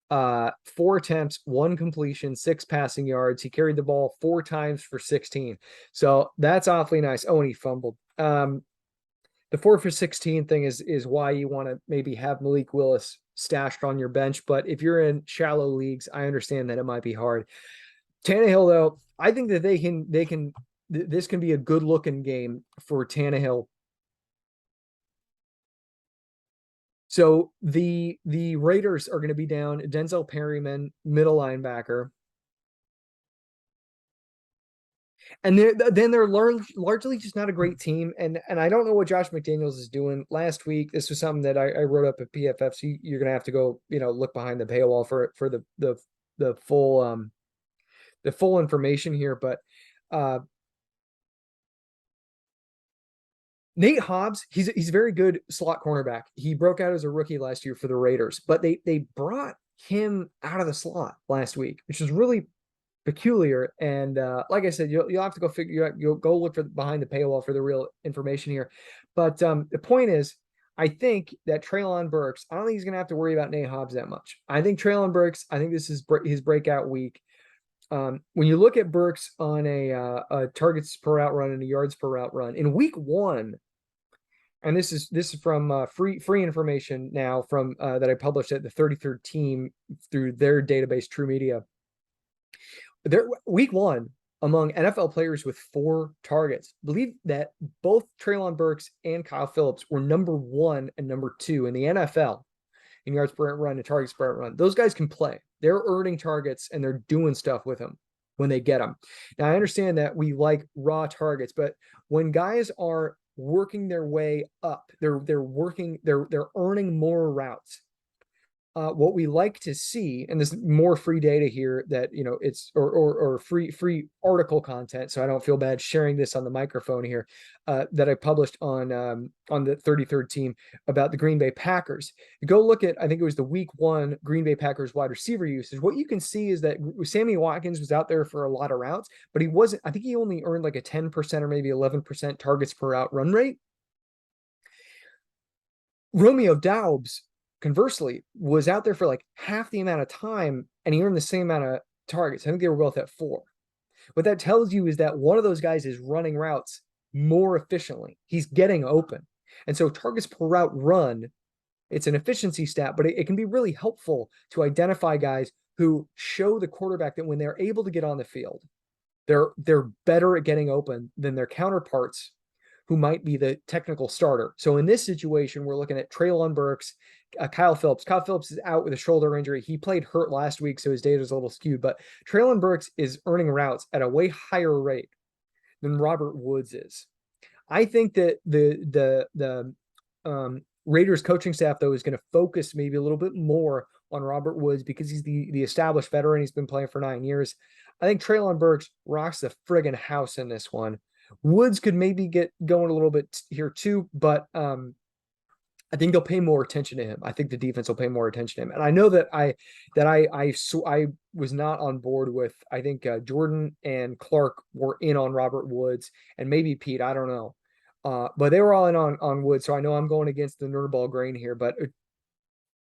4 attempts, 1 completion, 6 passing yards. He carried the ball 4 times for 16. So that's awfully nice. Oh, and he fumbled. The 4 for 16 thing is why you want to maybe have Malik Willis stashed on your bench. But if you're in shallow leagues, I understand that it might be hard. Tannehill, though, I think that this can be a good looking game for Tannehill. So the Raiders are going to be down Denzel Perryman, middle linebacker. And they're largely just not a great team. And I don't know what Josh McDaniels is doing. Last week, this was something that I wrote up at PFF. So you're going to have to go, look behind the paywall for the full information here. But Nate Hobbs, he's a very good slot cornerback. He broke out as a rookie last year for the Raiders, but they brought him out of the slot last week, which was really peculiar. And like I said, you'll have to go figure out, you'll go look for behind the paywall for the real information here. But the point is, I think that Trailon Burks, I don't think he's going to have to worry about Nate Hobbs that much. I think Trailon Burks, I think this is his breakout week. When you look at Burks on a targets per route run and a yards per route run in week 1, and this is from free information now from that I published at the 33rd team through their database, True Media. Their week 1 among NFL players with 4 targets. Believe that both Trailon Burks and Kyle Phillips were number 1 and number 2 in the NFL in yards per run and targets per run. Those guys can play. They're earning targets and they're doing stuff with them when they get them. Now, I understand that we like raw targets, but when guys are working their way up, they're earning more routes. What we like to see, and there's more free data here that, it's, or free article content. So I don't feel bad sharing this on the microphone here, that I published on the 33rd team about the Green Bay Packers. You go look at, I think it was the week 1 Green Bay Packers wide receiver usage. What you can see is that Sammy Watkins was out there for a lot of routes, but I think he only earned like a 10% or maybe 11% targets per route run rate. Romeo Doubs, conversely, was out there for like half the amount of time and he earned the same amount of targets. I think they were both at 4. What that tells you is that one of those guys is running routes more efficiently. He's getting open. And so targets per route run, it's an efficiency stat, but it can be really helpful to identify guys who show the quarterback that when they're able to get on the field, they're better at getting open than their counterparts who might be the technical starter. So in this situation, we're looking at Trailon Burks, Kyle Phillips. Kyle Phillips is out with a shoulder injury. He played hurt last week, so his data is a little skewed, but Trailon Burks is earning routes at a way higher rate than Robert Woods is. I think that the Raiders coaching staff, though, is going to focus maybe a little bit more on Robert Woods because he's the established veteran. He's been playing for 9 years. I think Trailon Burks rocks the friggin' house in this one. Woods could maybe get going a little bit here too, but I think they'll pay more attention to him. I think the defense will pay more attention to him. And I know that I was not on board with, I think Jordan and Clark were in on Robert Woods and maybe Pete, I don't know. But they were all in on Woods. So I know I'm going against the nerdball grain here, but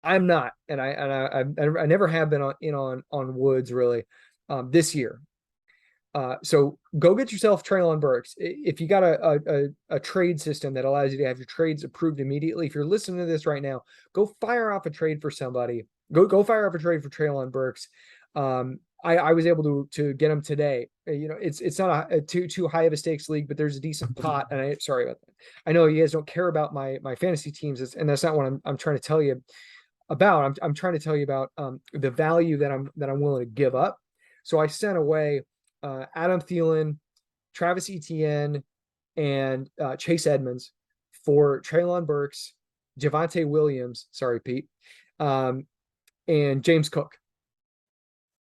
I'm not. And I never have been on Woods really this year. So go get yourself Trailon Burks. If you got a trade system that allows you to have your trades approved immediately, if you're listening to this right now, go fire off a trade for somebody. Go fire off a trade for Trailon Burks. I was able to get him today. It's not a too high of a stakes league, but there's a decent pot. And sorry about that. I know you guys don't care about my fantasy teams, and that's not what I'm trying to tell you about. I'm trying to tell you about the value that I'm willing to give up. So I sent away Adam Thielen, Travis Etienne, and Chase Edmonds for Trailon Burks, Javonte Williams, sorry, Pete, and James Cook.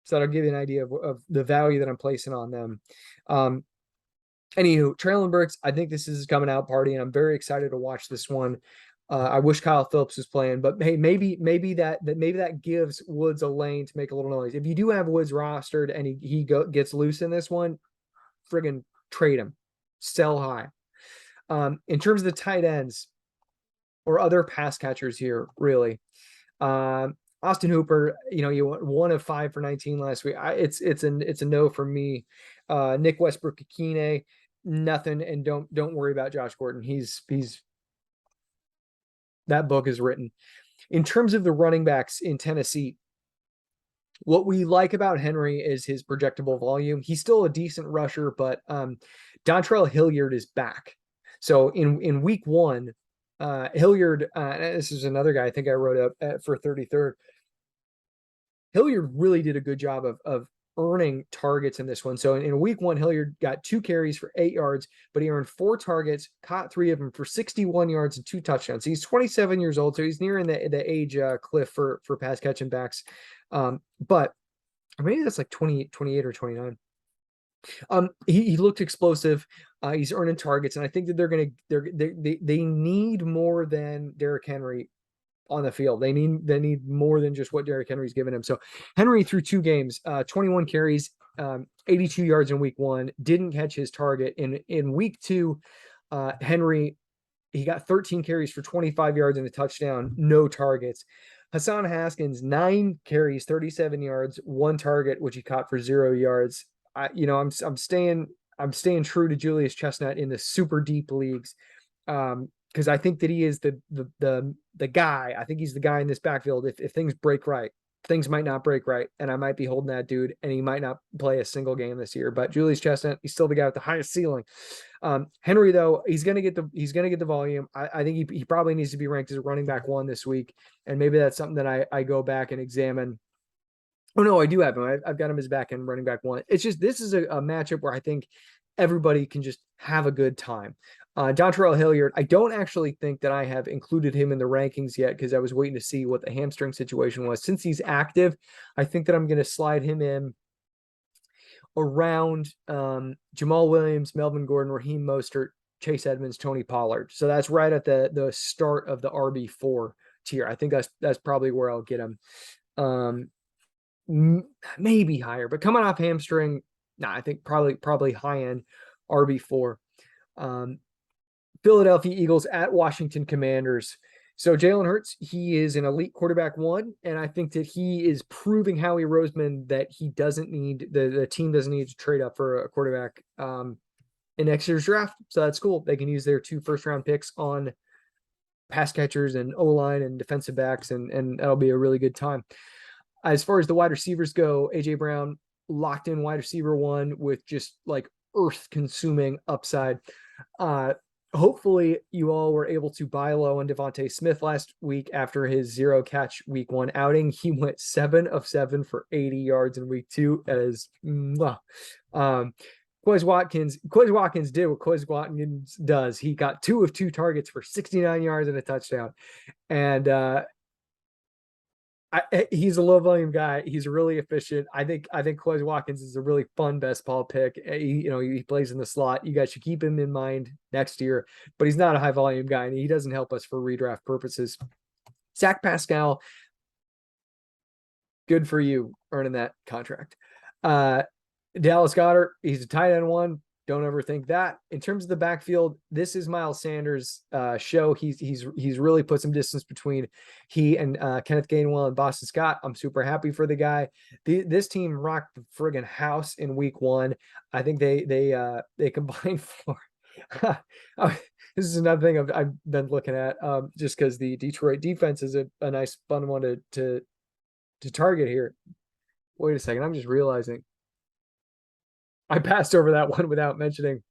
So that'll give you an idea of the value that I'm placing on them. Anywho, Trailon Burks, I think this is coming out party, and I'm very excited to watch this one. I wish Kyle Phillips was playing, but hey, maybe that gives Woods a lane to make a little noise. If you do have Woods rostered and he gets loose in this one, friggin' trade him, sell high. In terms of the tight ends or other pass catchers here, really, Austin Hooper, you went 1 of 5 for 19 last week. It's a no for me. Nick Westbrook-Akine, nothing, and don't worry about Josh Gordon. He's that book is written. In terms of the running backs in Tennessee, what we like about Henry is his projectable volume. He's still a decent rusher, but Dontrelle Hilliard is back. So in week 1, Hilliard, this is another guy I think I wrote up for 33rd. Hilliard really did a good job of earning targets in this one. So in week 1, Hilliard got 2 carries for 8 yards, but he earned 4 targets, caught 3 of them for 61 yards and 2 touchdowns. He's 27 years old, so he's nearing the age cliff for pass catching backs. But maybe that's like 28 or 29. He looked explosive. He's earning targets, and I think that they need more than Derrick Henry on the field. They need more than just what Derrick Henry's given him. So Henry through 2 games, 21 carries, 82 yards in week 1, didn't catch his target. In week 2, Henry, he got 13 carries for 25 yards and a touchdown, no targets. Hassan Haskins, 9 carries, 37 yards, 1 target, which he caught for 0 yards. I'm staying true to Julius Chestnut in the super deep leagues. Because I think that he is the guy. I think he's the guy in this backfield. If things break right, things might not break right, and I might be holding that dude, and he might not play a single game this year. But Julius Chestnut, he's still the guy with the highest ceiling. Henry, though, he's gonna get the volume. I think he probably needs to be ranked as a running back 1 this week, and maybe that's something that I go back and examine. Oh no, I do have him. I've got him as back end running back 1. It's just this is a matchup where I think everybody can just have a good time. Dontrelle Hilliard, I don't actually think that I have included him in the rankings yet because I was waiting to see what the hamstring situation was. Since he's active, I think that I'm going to slide him in around Jamal Williams, Melvin Gordon, Raheem Mostert, Chase Edmonds, Tony Pollard. So that's right at the start of the RB4 tier. I think that's probably where I'll get him. Maybe higher, but coming off hamstring, I think probably high end RB4. Philadelphia Eagles at Washington Commanders. So Jalen Hurts, he is an elite quarterback 1, and I think that he is proving Howie Roseman that he doesn't need the team doesn't need to trade up for a quarterback in next year's draft. So that's cool. They can use their 2 first-round picks on pass catchers and O-line and defensive backs, and that'll be a really good time. As far as the wide receivers go, A.J. Brown locked in wide receiver 1 with just like earth-consuming upside. Hopefully you all were able to buy low on Devonte Smith last week after his 0 catch week 1 outing. He went 7 of 7 for 80 yards in week 2. That is, Quez Watkins did what Quez Watkins does. He got 2 of 2 targets for 69 yards and a touchdown. And he's a low volume guy. He's really efficient. I think Quez Watkins is a really fun best ball pick. He plays in the slot. You guys should keep him in mind next year, but he's not a high volume guy and he doesn't help us for redraft purposes. Zach Pascal, good for you earning that contract. Dallas Goedert, he's a tight end 1. Don't overthink that. In terms of the backfield, this is Miles Sanders' show. He's really put some distance between he and Kenneth Gainwell and Boston Scott. I'm super happy for the guy. This team rocked the friggin' house in week 1. I think they combined for. This is another thing I've been looking at, just because the Detroit defense is a nice fun one to target here. Wait a second, I'm just realizing I passed over that one without mentioning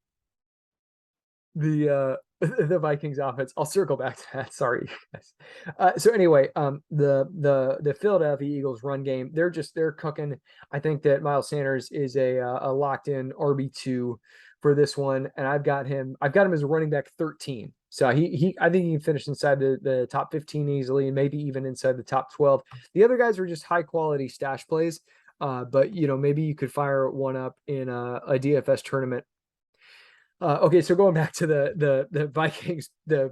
the Vikings offense. I'll circle back to that. Sorry, guys. So anyway, the Philadelphia Eagles run game, they're cooking. I think that Miles Sanders is a locked in RB2 for this one, and I've got him as a running back 13. So I think he can finish inside the top 15 easily, and maybe even inside the top 12. The other guys are just high quality stash plays. But maybe you could fire one up in a DFS tournament. Okay, so going back to the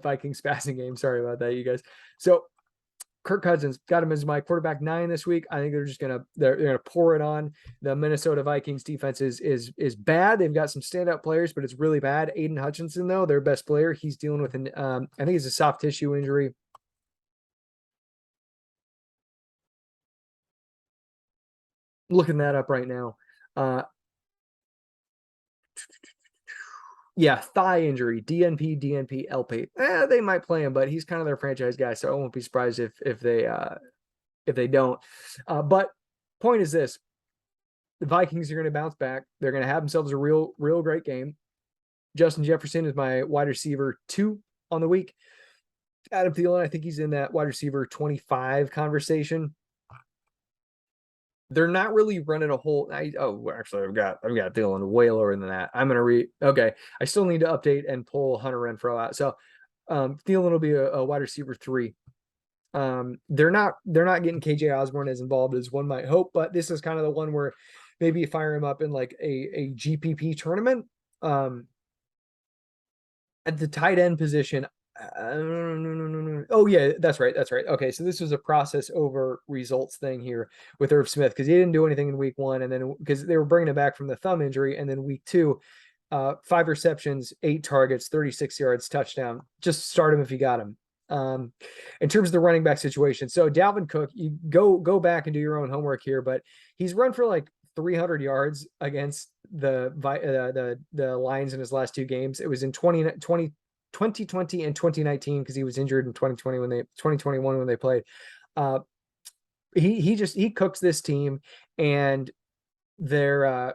Vikings passing game. Sorry about that, you guys. So Kirk Cousins, got him as my quarterback 9 this week. I think they're gonna pour it on. The Minnesota Vikings defense is bad. They've got some standout players, but it's really bad. Aiden Hutchinson, though, their best player, he's dealing with I think it's a soft tissue injury. Looking that up right now. Yeah, thigh injury, DNP, LP. They might play him, but he's kind of their franchise guy, so I won't be surprised if they don't. But point is this: the Vikings are going to bounce back. They're going to have themselves a real great game. Justin Jefferson is my wide receiver 2 on the week. Adam Thielen, I think he's in that wide receiver 25 conversation. They're not really running a whole. Actually, I've got Thielen way lower than that. I'm gonna Okay, I still need to update and pull Hunter Renfrow out. So, Thielen will be a wide receiver 3. They're not getting KJ Osborne as involved as one might hope, but this is kind of the one where maybe you fire him up in like a GPP tournament. At the tight end position. No. Oh yeah, that's right. Okay, so this was a process over results thing here with Irv Smith because he didn't do anything in week 1, and then because they were bringing him back from the thumb injury, and then week 2, 5 receptions, 8 targets, 36 yards, touchdown. Just start him if you got him. In terms of the running back situation, so Dalvin Cook, you go back and do your own homework here, but he's run for like 300 yards against the Lions in his last 2 games. It was in 2020 and 2019 because he was injured in 2021 when they played. He cooks this team, and their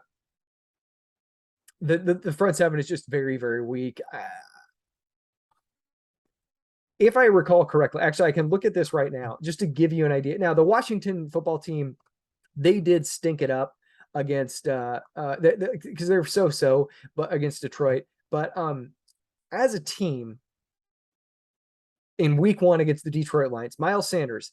the front 7 is just very, very weak. If I recall correctly, actually I can look at this right now just to give you an idea. Now the Washington football team, they did stink it up against because they're so but against Detroit, but as a team, in week 1 against the Detroit Lions, Miles Sanders,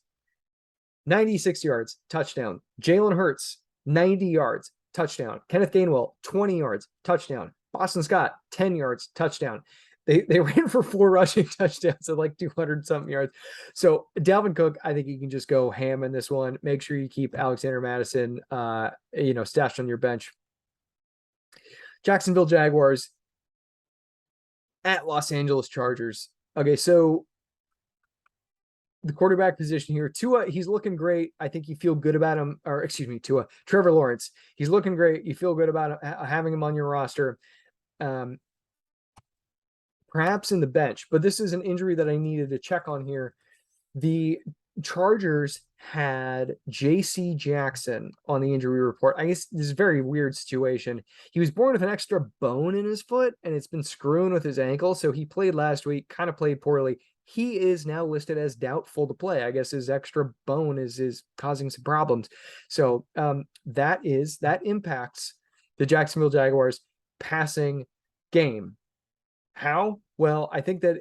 96 yards, touchdown. Jalen Hurts, 90 yards, touchdown. Kenneth Gainwell, 20 yards, touchdown. Boston Scott, 10 yards, touchdown. They ran for 4 rushing touchdowns at like 200-something yards. So Dalvin Cook, I think you can just go ham in this one. Make sure you keep Alexander Madison, stashed on your bench. Jacksonville Jaguars at Los Angeles Chargers. Okay, so the quarterback position here, Tua, he's looking great. I think you feel good about him, or excuse me, Tua, Trevor Lawrence. He's looking great. You feel good about having him on your roster. Perhaps in the bench, but this is an injury that I needed to check on here. The Chargers had J.C. Jackson on the injury report. I guess this is a very weird situation. He was born with an extra bone in his foot, and it's been screwing with his ankle. So he played last week, kind of played poorly. He is now listed as doubtful to play. I guess his extra bone is causing some problems. So that impacts the Jacksonville Jaguars. passing game. How? Well, I think that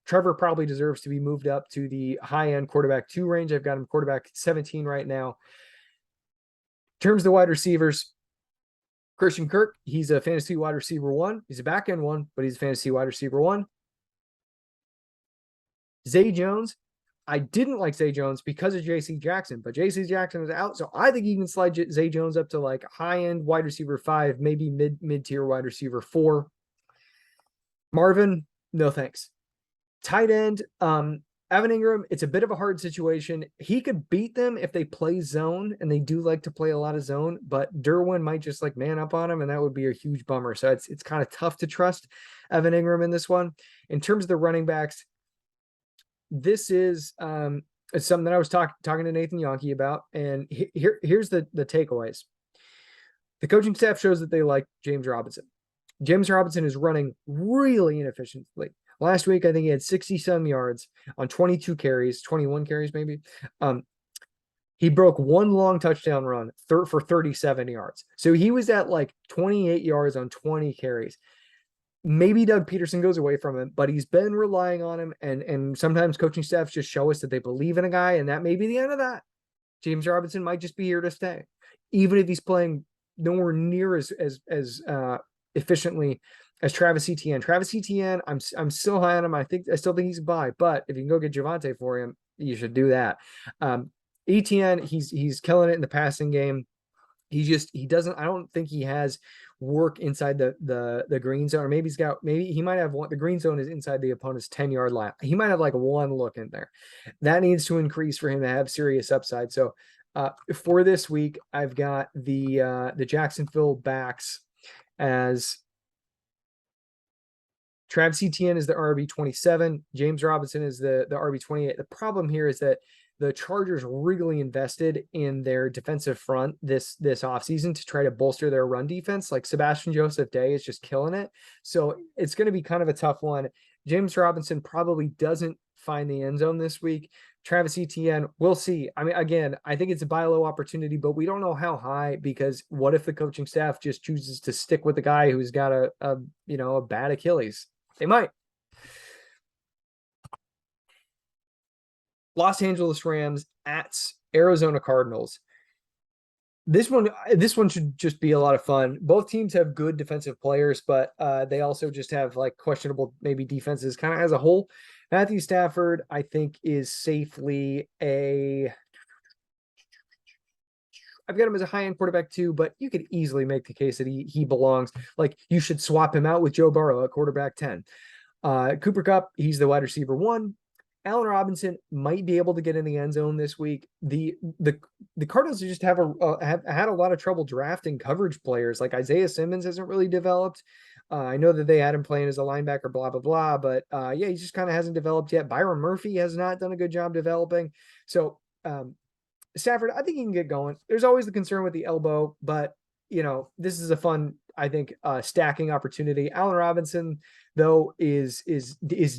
Trevor probably deserves to be moved up to the high-end quarterback 2 range. I've got him quarterback 17 right now. In terms of the wide receivers, Christian Kirk, he's a fantasy wide receiver 1. He's a back-end 1, but he's a fantasy wide receiver 1. Zay Jones, I didn't like Zay Jones because of J.C. Jackson, but J.C. Jackson is out, so I think you can slide Zay Jones up to like high-end wide receiver 5, maybe mid-tier wide receiver 4. Marvin, no thanks. Tight end, Evan Ingram, it's a bit of a hard situation. He could beat them if they play zone, and they do like to play a lot of zone, but Derwin might just like man up on him, and that would be a huge bummer. So it's kind of tough to trust Evan Ingram in this one. In terms of the running backs, this is something that I was talking to Nathan Yonke about, and here's the takeaways. The coaching staff shows that they like James Robinson. James Robinson is running really inefficiently. Last week, I think he had 60-some yards on 22 carries, 21 carries maybe. He broke one long touchdown run for 37 yards. So he was at like 28 yards on 20 carries. Maybe Doug Peterson goes away from him, but he's been relying on him. And sometimes coaching staffs just show us that they believe in a guy, and that may be the end of that. James Robinson might just be here to stay, even if he's playing nowhere near as efficiently as Travis Etienne. Travis Etienne, I'm still high on him. I still think he's a buy, but if you can go get Javonte for him, you should do that. Etienne, he's killing it in the passing game. He doesn't, I don't think he has work inside the green zone, or maybe he might have one. The green zone is inside the opponent's 10-yard line. He might have like one look in there. That needs to increase for him to have serious upside. So for this week, I've got the Jacksonville backs as Travis Etienne is the RB27. James Robinson is the RB28. The problem here is that the Chargers really invested in their defensive front this offseason to try to bolster their run defense. Like Sebastian Joseph Day is just killing it. So it's going to be kind of a tough one. James Robinson probably doesn't find the end zone this week. Travis Etienne, we'll see. I mean, again, I think it's a buy low opportunity, but we don't know how high, because what if the coaching staff just chooses to stick with the guy who's got a bad Achilles? They might. Los Angeles Rams at Arizona Cardinals. This one should just be a lot of fun. Both teams have good defensive players, but they also just have like questionable maybe defenses kind of as a whole. Matthew Stafford, I think, is safely I've got him as a high-end quarterback too, but you could easily make the case that he belongs. Like, you should swap him out with Joe Burrow at quarterback 10. Cooper Kupp, he's the wide receiver 1. Allen Robinson might be able to get in the end zone this week. The Cardinals just have had a lot of trouble drafting coverage players. Like Isaiah Simmons hasn't really developed. I know that they had him playing as a linebacker, blah, blah, blah. But he just kind of hasn't developed yet. Byron Murphy has not done a good job developing. So Stafford, I think he can get going. There's always the concern with the elbow, but this is a fun, I think, stacking opportunity. Allen Robinson, though, is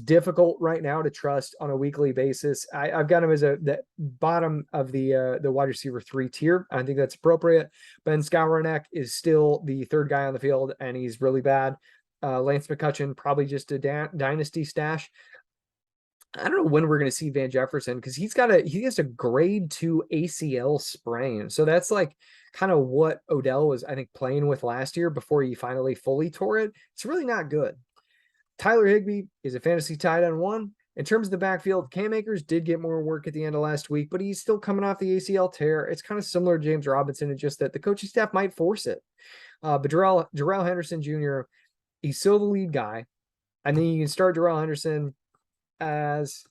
difficult right now to trust on a weekly basis. I've got him as the bottom of the wide receiver 3 tier. I think that's appropriate. Ben Skowronek is still the third guy on the field, and he's really bad. Lance McCutcheon, probably just a dynasty stash. I don't know when we're going to see Van Jefferson, because he has a grade 2 ACL sprain. So that's like kind of what Odell was, I think, playing with last year before he finally fully tore it. It's really not good. Tyler Higbee is a fantasy tight end 1. In terms of the backfield, Cam Akers did get more work at the end of last week, but he's still coming off the ACL tear. It's kind of similar to James Robinson, and just that the coaching staff might force it. But Jarrell Henderson Jr., he's still the lead guy. I think you can start Jarrell Henderson as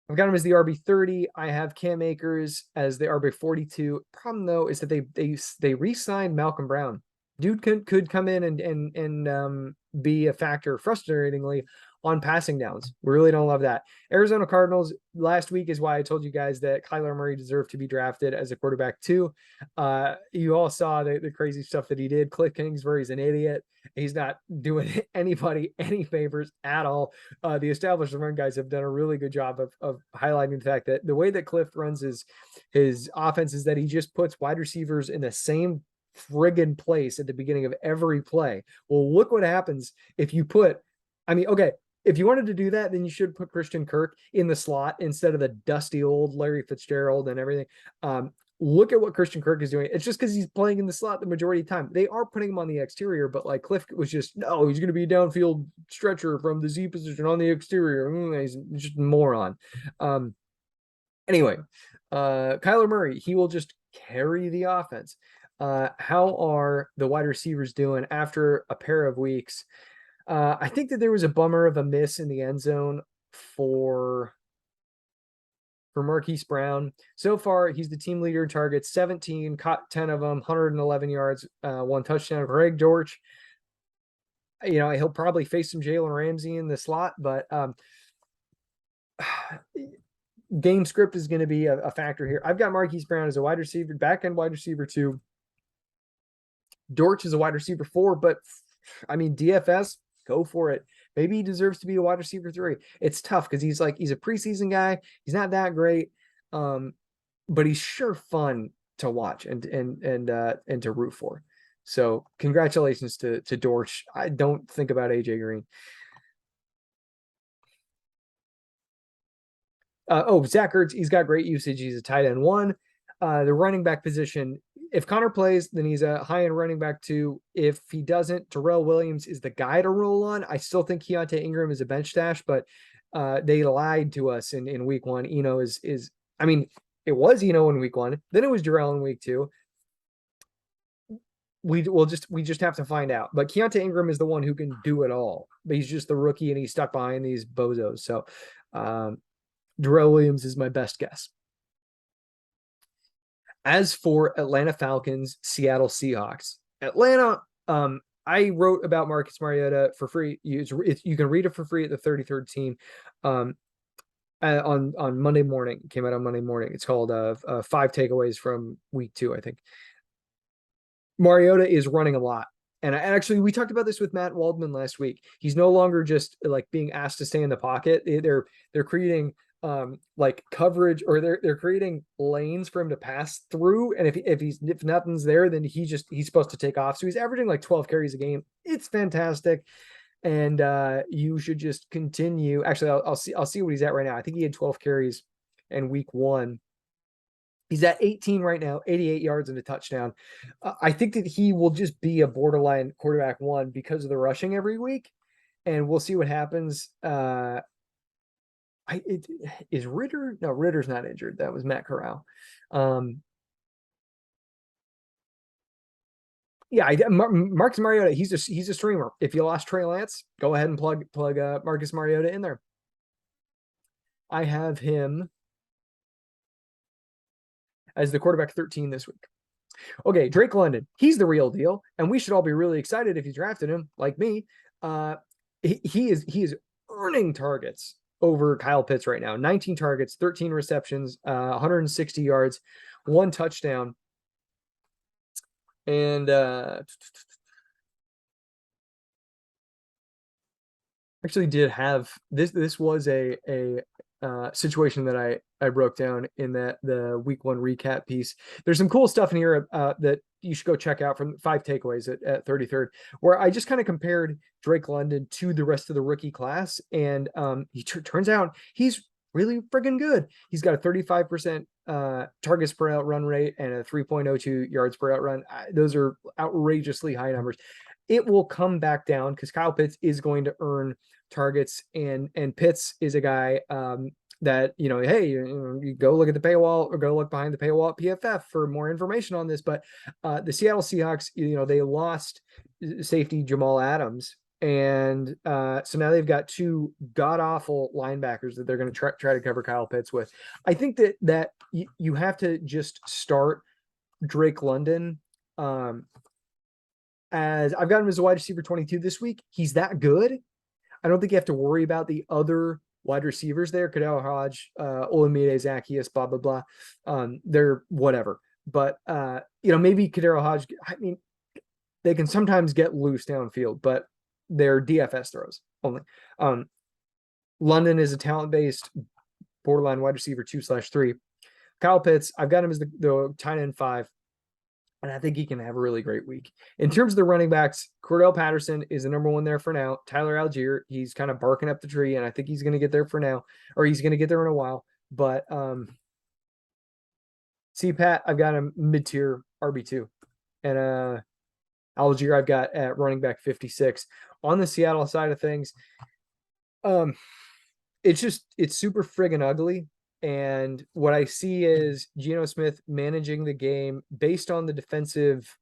I've got him as the RB30. I have Cam Akers as the RB42. Problem though is that they re-signed Malcolm Brown. Dude could come in and be a factor, frustratingly, on passing downs. We really don't love that. Arizona Cardinals, last week is why I told you guys that Kyler Murray deserved to be drafted as a quarterback 2. You all saw the crazy stuff that he did. Cliff Kingsbury's an idiot. He's not doing anybody any favors at all. The established run guys have done a really good job of highlighting the fact that the way that Cliff runs his offense is that he just puts wide receivers in the same friggin' place at the beginning of every play. Well, look what happens if you put, okay, if you wanted to do that, then you should put Christian Kirk in the slot instead of the dusty old Larry Fitzgerald and everything. Look at what Christian Kirk is doing. It's just because he's playing in the slot the majority of the time. They are putting him on the exterior, but like Cliff was just, no, he's going to be a downfield stretcher from the Z position on the exterior. He's just a moron. Anyway, Kyler Murray, he will just carry the offense. How are the wide receivers doing after a pair of weeks? I think that there was a bummer of a miss in the end zone for Marquis Brown. So far, he's the team leader in targets, 17, caught 10 of them, 111 yards, 1 touchdown. Greg Dortch, he'll probably face some Jalen Ramsey in the slot, but game script is going to be a factor here. I've got Marquis Brown as a wide receiver, back-end wide receiver 2. Dortch is a wide receiver 4, but DFS, go for it. Maybe he deserves to be a wide receiver 3. It's tough because he's a preseason guy. He's not that great, but he's sure fun to watch and to root for. So congratulations to Dortch. I don't think about AJ Green. Zach Ertz, he's got great usage. He's a tight end 1. The running back position, if Connor plays, then he's a high-end running back 2. If he doesn't, Darrell Williams is the guy to roll on. I still think Keontae Ingram is a bench stash, but they lied to us in week 1. Eno is it was Eno in week 1. Then it was Darrell in week 2. We just have to find out. But Keontae Ingram is the one who can do it all. But he's just the rookie, and he's stuck behind these bozos. So Darrell Williams is my best guess. As for Atlanta Falcons, Seattle Seahawks, Atlanta, I wrote about Marcus Mariota for free. You can read it for free at the 33rd team on Monday morning. It came out on Monday morning. It's called 5 takeaways from week 2, I think. Mariota is running a lot. And actually, we talked about this with Matt Waldman last week. He's no longer just like being asked to stay in the pocket. They're creating coverage, or they're creating lanes for him to pass through. And if nothing's there, then he's supposed to take off. So he's averaging like 12 carries a game. It's fantastic. And you should just continue. Actually, I'll see what he's at right now. I think he had 12 carries in week 1. He's at 18 right now, 88 yards and a touchdown. I think that he will just be a borderline quarterback 1 because of the rushing every week. And we'll see what happens. Is Ritter? No, Ritter's not injured. That was Matt Corral. Marcus Mariota, he's a streamer. If you lost Trey Lance, go ahead and plug Marcus Mariota in there. I have him as the quarterback 13 this week. Okay, Drake London, he's the real deal, and we should all be really excited if you drafted him, like me. He is earning targets over Kyle Pitts right now. 19 targets, 13 receptions, 160 yards, 1 touchdown. And actually did have this was a situation that I broke down in the week 1 recap piece. There's some cool stuff in here that you should go check out from 5 takeaways at 33rd, where I just kind of compared Drake London to the rest of the rookie class. And he turns out he's really friggin' good. He's got a 35% targets per out run rate and a 3.02 yards per out run. Those are outrageously high numbers. It will come back down because Kyle Pitts is going to earn targets, and Pitts is a guy that, hey, you go look at the paywall or go look behind the paywall at PFF for more information on this. But the Seattle Seahawks, they lost safety Jamal Adams, and so now they've got 2 god-awful linebackers that they're going to try to cover Kyle Pitts with. I think that you have to just start Drake London. As I've got him as a wide receiver 22 this week. He's that good. I don't think you have to worry about the other wide receivers there. Kadel Hodge, Olamide, Zacchaeus, blah, blah, blah. They're whatever. But, maybe Kadel Hodge, they can sometimes get loose downfield, but they're DFS throws only. London is a talent-based borderline wide receiver 2/3. Kyle Pitts, I've got him as the tight end 5. and I think he can have a really great week. In terms of the running backs, Cordell Patterson is the number one there for now. Tyler Algier, he's kind of barking up the tree, and I think he's going to get there for now, or he's going to get there in a while. But Pat, I've got a mid-tier RB2. And Algier, I've got at running back 56. On the Seattle side of things, it's super friggin' ugly. And what I see is Geno Smith managing the game based on the defensive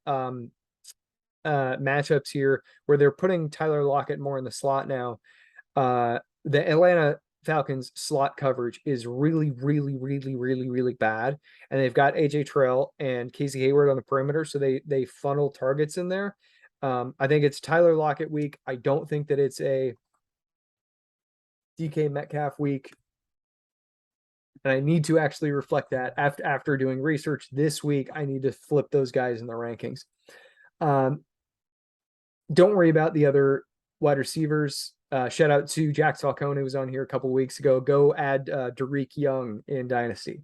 matchups here, where they're putting Tyler Lockett more in the slot now. The Atlanta Falcons slot coverage is really, really, really, really, really bad. And they've got AJ Terrell and Casey Hayward on the perimeter, so they funnel targets in there. I think it's Tyler Lockett week. I don't think that it's a DK Metcalf week. And I need to actually reflect that after doing research this week. I need to flip those guys in the rankings. Don't worry about the other wide receivers. Shout out to Jax Falcone, who was on here a couple weeks ago. Go add Derek Young in Dynasty.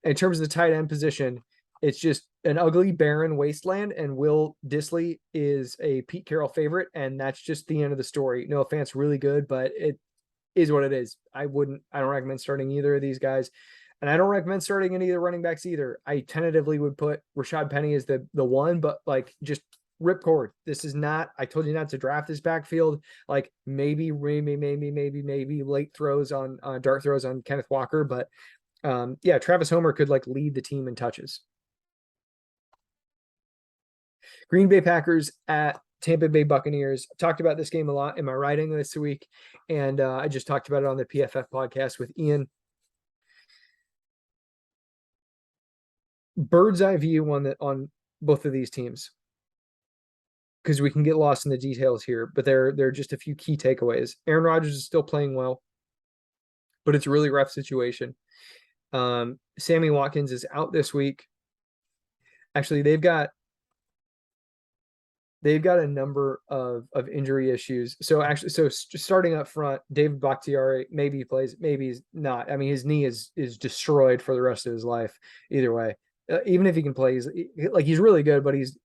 In terms of the tight end position, it's just an ugly, barren wasteland, and Will Dissly is a Pete Carroll favorite, and that's just the end of the story. No offense, really good, but it is what it is. I don't recommend starting either of these guys. And I don't recommend starting any of the running backs either. I tentatively would put Rashad Penny as the one, but like just rip cord. This is not, I told you not to draft this backfield. Like maybe late throws on dart throws on Kenneth Walker. But yeah, Travis Homer could like lead the team in touches. Green Bay Packers at Tampa Bay Buccaneers. I talked about this game a lot in my writing this week, and I just talked about it on the PFF podcast with Ian. Bird's eye view on both of these teams, because we can get lost in the details here, but there are just a few key takeaways. Aaron Rodgers is still playing well, but it's a really rough situation. Sammy Watkins is out this week. Actually, they've got a number of injury issues. So starting up front, David Bakhtiari, maybe he plays, maybe he's not. I mean, his knee is destroyed for the rest of his life. Either way, even if he can play, he's really good, but he's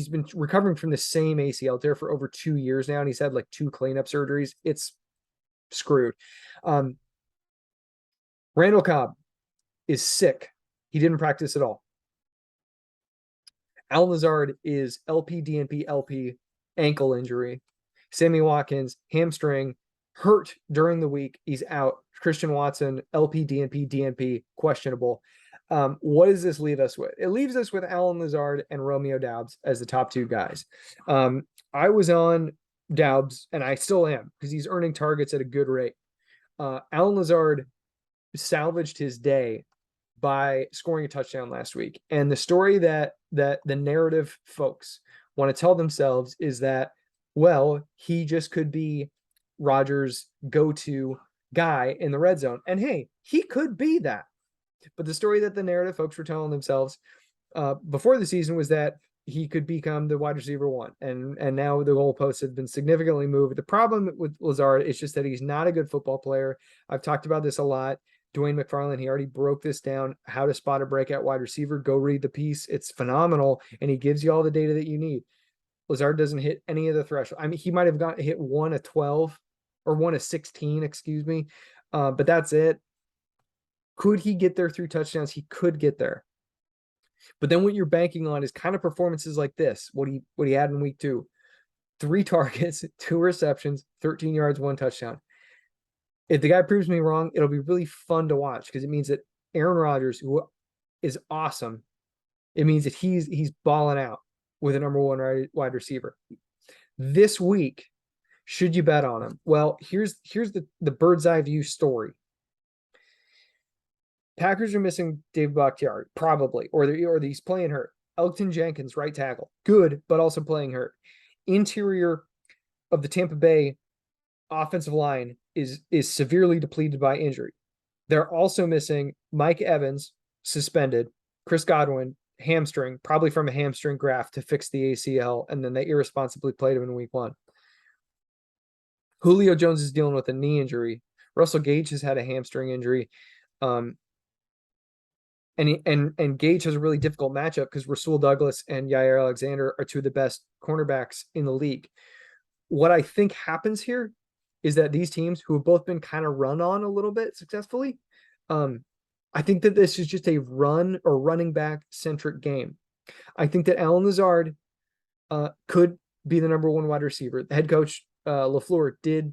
been recovering from the same ACL tear for over 2 years now, and he's had like 2 cleanup surgeries. It's screwed. Randall Cobb is sick. He didn't practice at all. Al Lazard is LP, DNP, LP, ankle injury. Sammy Watkins, hamstring, hurt during the week. He's out. Christian Watson, LP, DNP, DNP, questionable. What does this leave us with? It leaves us with Alan Lazard and Romeo Doubs as the top 2 guys. I was on Doubs, and I still am, because he's earning targets at a good rate. Alan Lazard salvaged his day by scoring a touchdown last week. And the story that the narrative folks want to tell themselves is that, well, he just could be Rodgers' go-to guy in the red zone. And hey, he could be that. But the story that the narrative folks were telling themselves before the season was that he could become the wide receiver 1. And now the goalposts have been significantly moved. The problem with Lazard is just that he's not a good football player. I've talked about this a lot. Dwayne McFarland, he already broke this down, how to spot a breakout wide receiver. Go read the piece. It's phenomenal, and he gives you all the data that you need. Lazard doesn't hit any of the threshold. I mean, he might have hit 1 of 12 or 1 of 16, excuse me. But that's it. Could he get there through touchdowns? He could get there. But then what you're banking on is kind of performances like this. What he had in week 2. 3 targets, 2 receptions, 13 yards, 1 touchdown. If the guy proves me wrong, it'll be really fun to watch, because it means that Aaron Rodgers, who is awesome, it means that he's balling out with a number 1 wide receiver. This week, should you bet on him? Well, here's the bird's eye view story. Packers are missing David Bakhtiari, probably, or he's playing hurt. Elgton Jenkins, right tackle, good, but also playing hurt. Interior of the Tampa Bay offensive line is severely depleted by injury. They're also missing Mike Evans, suspended, Chris Godwin, hamstring, probably from a hamstring graft to fix the ACL, and then they irresponsibly played him in week 1. Julio Jones is dealing with a knee injury. Russell Gage has had a hamstring injury. and Gage has a really difficult matchup because Rasul Douglas and Yair Alexander are two of the best cornerbacks in the league. What I think happens here is that these teams who have both been kind of run on a little bit successfully, I think that this is just a run or running back centric game. I think that Allen Lazard could be the number one wide receiver. The head coach LaFleur did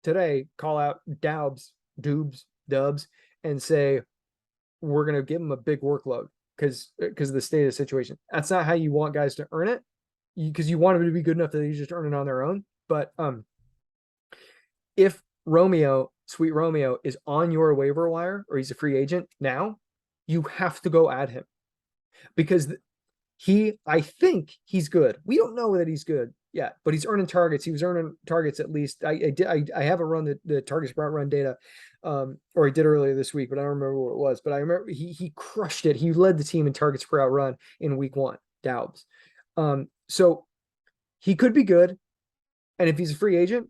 today call out Dubs, and say we're going to give him a big workload because of the state of the situation. That's not how you want guys to earn it, because you want them to be good enough that they just earn it on their own. But if Sweet Romeo is on your waiver wire or he's a free agent now, you have to go at him because I think he's good. We don't know that he's good yet, but he's earning targets. He was earning targets at least. I haven't run the targets per run data, or I did earlier this week, but I don't remember what it was. But I remember he crushed it. He led the team in targets per out run in week 1, Daubs. So he could be good. And if he's a free agent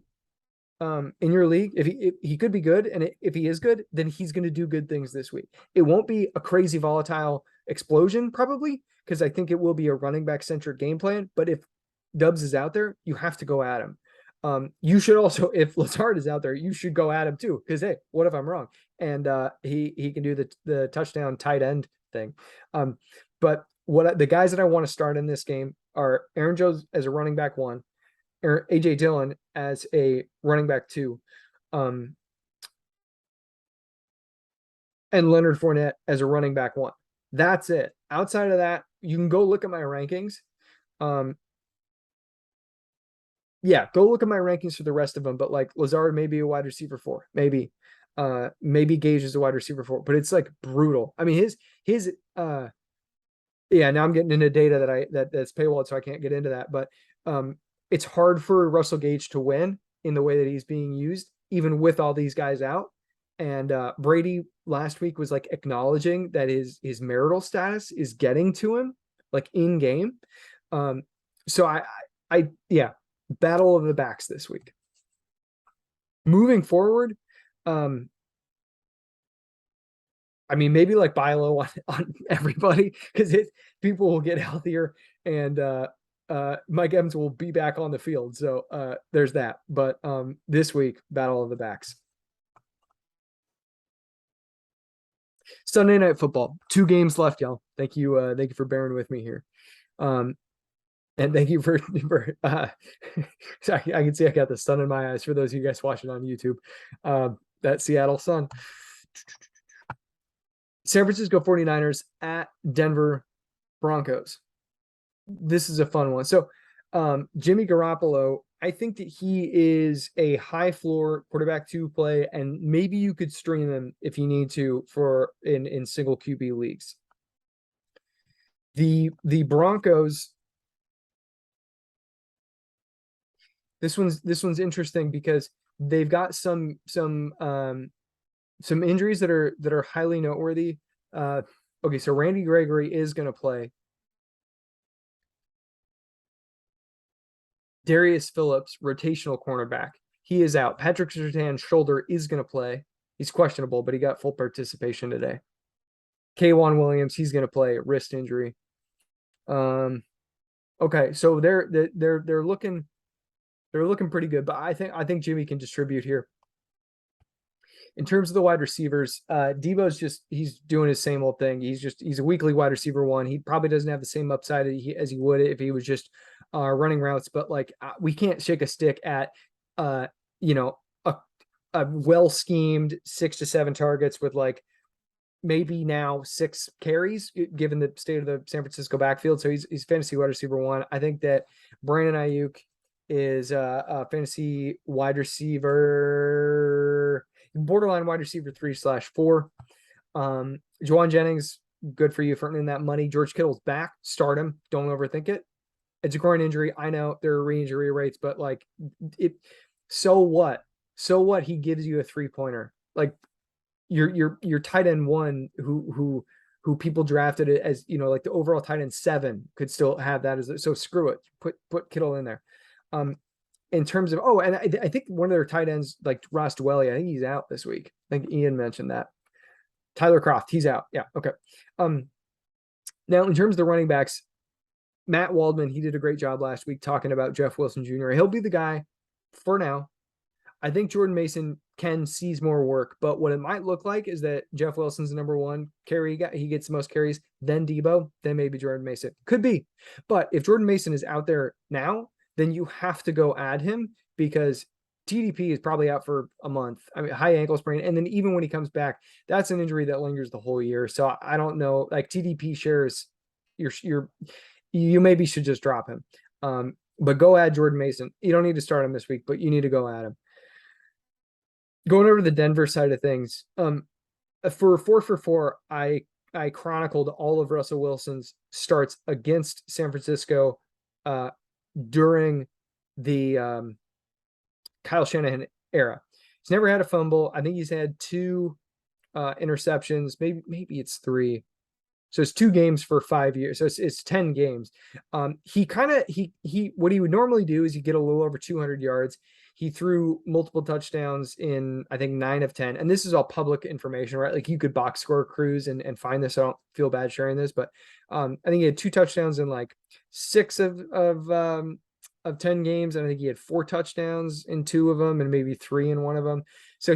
in your league, if he could be good, and if he is good, then he's going to do good things this week. It won't be a crazy volatile explosion probably, because I think it will be a running back centric game plan. But if Dubs is out there, you have to go at him. You should also, if Lazard is out there, you should go at him too, because hey, what if I'm wrong? And he can do the touchdown tight end thing. But the guys that I want to start in this game are Aaron Jones as a running back 1, AJ Dillon as a running back 2, and Leonard Fournette as a running back 1. That's it. Outside of that, you can go look at my rankings. Go look at my rankings for the rest of them. But like Lazard may be a wide receiver 4, maybe Gage is a wide receiver 4, but it's like brutal. I mean, his now I'm getting into data that's paywalled, so I can't get into that. But it's hard for Russell Gage to win in the way that he's being used, even with all these guys out. And Brady last week was like acknowledging that his marital status is getting to him like in game. So I battle of the backs this week. Moving forward, I mean, maybe like buy low on everybody because people will get healthier and Mike Evans will be back on the field. So there's that. But this week, battle of the backs. Sunday Night Football, 2 games left, y'all. Thank you for bearing with me here. And thank you for sorry, I can see I got the sun in my eyes for those of you guys watching on YouTube. That Seattle sun. San Francisco 49ers at Denver Broncos. This is a fun one. So Jimmy Garoppolo, I think that he is a high floor quarterback 2 play, and maybe you could stream him if you need to for in single QB leagues. The Broncos, this one's interesting because they've got some injuries that are highly noteworthy. Okay, so Randy Gregory is going to play. Darius Phillips, rotational cornerback, he is out. Patrick Surtain's shoulder is going to play. He's questionable, but he got full participation today. K'Wan Williams, he's going to play, wrist injury. Okay, so they're looking pretty good, but I think Jimmy can distribute here. In terms of the wide receivers, Debo's he's doing his same old thing. He's a weekly wide receiver 1. He probably doesn't have the same upside as he would if he was just running routes, but like we can't shake a stick at a well schemed 6 to 7 targets with like maybe now 6 carries given the state of the San Francisco backfield. So he's fantasy wide receiver 1. I think that Brandon Ayuk is a fantasy wide receiver, borderline wide receiver 3/4. Juwan Jennings, good for you for earning that money. George Kittle's back. Start him. Don't overthink it. It's a groin injury. I know there are re-injury rates, but like it. So what? So what? He gives you a 3-pointer. Like your tight end 1 who people drafted it as like the overall tight end 7 could still have that as so screw it. Put Kittle in there. In terms of and I think one of their tight ends like Ross Dwelly, I think he's out this week. I think Ian mentioned that. Tyler Kroft, he's out. Yeah, okay. Now in terms of the running backs, Matt Waldman, he did a great job last week talking about Jeff Wilson Jr. He'll be the guy for now. I think Jordan Mason can seize more work, but what it might look like is that Jeff Wilson's the number one carry guy. He gets the most carries, then Debo, then maybe Jordan Mason. Could be. But if Jordan Mason is out there now, then you have to go add him because TDP is probably out for a month. I mean, high ankle sprain. And then even when he comes back, that's an injury that lingers the whole year. So I don't know, like TDP shares, you maybe should just drop him. But go add Jordan Mason. You don't need to start him this week, but you need to go add him. Going over to the Denver side of things, for 4 for 4, I chronicled all of Russell Wilson's starts against San Francisco during the Kyle Shanahan era. He's never had a fumble. I think he's had 2 interceptions. Maybe it's 3. So it's 2 games for 5 years. So it's 10 games. He what he would normally do is you get a little over 200 yards. He threw multiple touchdowns in, I think, 9 of 10. And this is all public information, right? Like you could box score cruise and find this. I don't feel bad sharing this, but I think he had 2 touchdowns in like 6 of 10 games. And I think he had 4 touchdowns in 2 of them and maybe 3 in 1 of them. So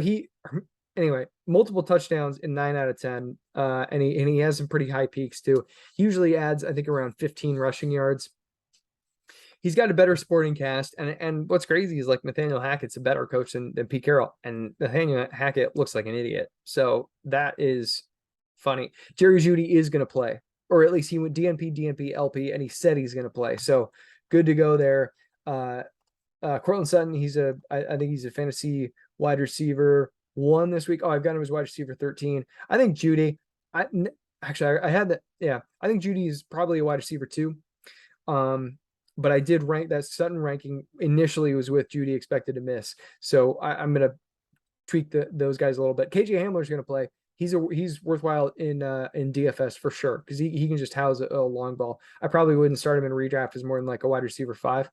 anyway, multiple touchdowns in 9 out of 10. And he has some pretty high peaks too. He usually adds, I think, around 15 rushing yards. He's got a better sporting cast. And what's crazy is like Nathaniel Hackett's a better coach than Pete Carroll. And Nathaniel Hackett looks like an idiot. So that is funny. Jerry Jeudy is going to play, or at least he went DNP, LP, and he said he's going to play. So good to go there. Carlton Sutton, I think he's a fantasy wide receiver 1 this week. Oh, I've got him as wide receiver 13. I think Jeudy, I had that. Yeah, I think Jeudy is probably a wide receiver 2. But I did rank that Sutton ranking initially was with Jeudy expected to miss. So I'm going to tweak those guys a little bit. KJ Hamler's going to play. He's worthwhile in DFS for sure because he can just house a long ball. I probably wouldn't start him in redraft as more than like a wide receiver 5.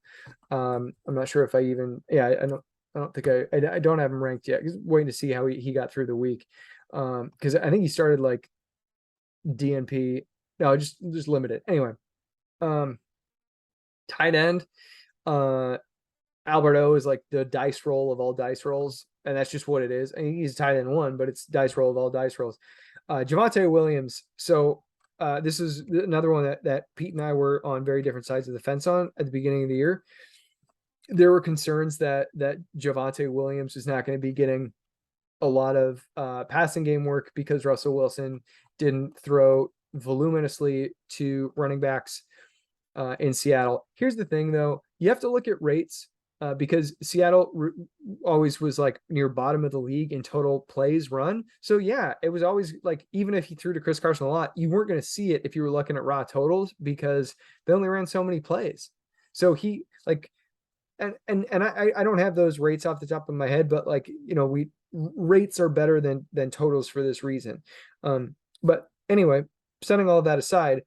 I'm not sure if I even I don't think I don't have him ranked yet. Waiting to see how he got through the week because I think he started like DNP. No, just limited anyway. Tight end, Alberto is like the dice roll of all dice rolls, and that's just what it is. I mean, he's tight end 1, but it's dice roll of all dice rolls. Javonte Williams. So this is another one that Pete and I were on very different sides of the fence on at the beginning of the year. There were concerns that Javonte Williams is not going to be getting a lot of passing game work because Russell Wilson didn't throw voluminously to running backs in Seattle. Here's the thing, though. You have to look at rates because Seattle always was like near bottom of the league in total plays run. So, yeah, it was always like even if he threw to Chris Carson a lot, you weren't going to see it if you were looking at raw totals because they only ran so many plays. So he like and I don't have those rates off the top of my head, but like, rates are better than totals for this reason. But anyway, setting all of that aside,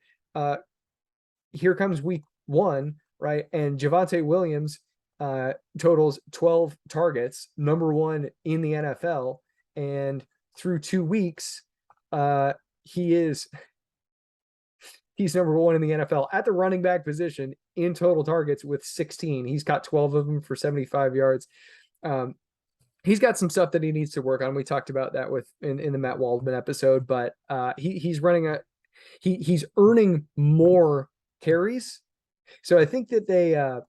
here comes week 1, right? And Javonte Williams totals 12 targets, number 1 in the NFL. And through 2 weeks, he's number 1 in the NFL at the running back position in total targets with 16. He's got 12 of them for 75 yards. He's got some stuff that he needs to work on. We talked about that in the Matt Waldman episode, but he's earning more carries. So I think that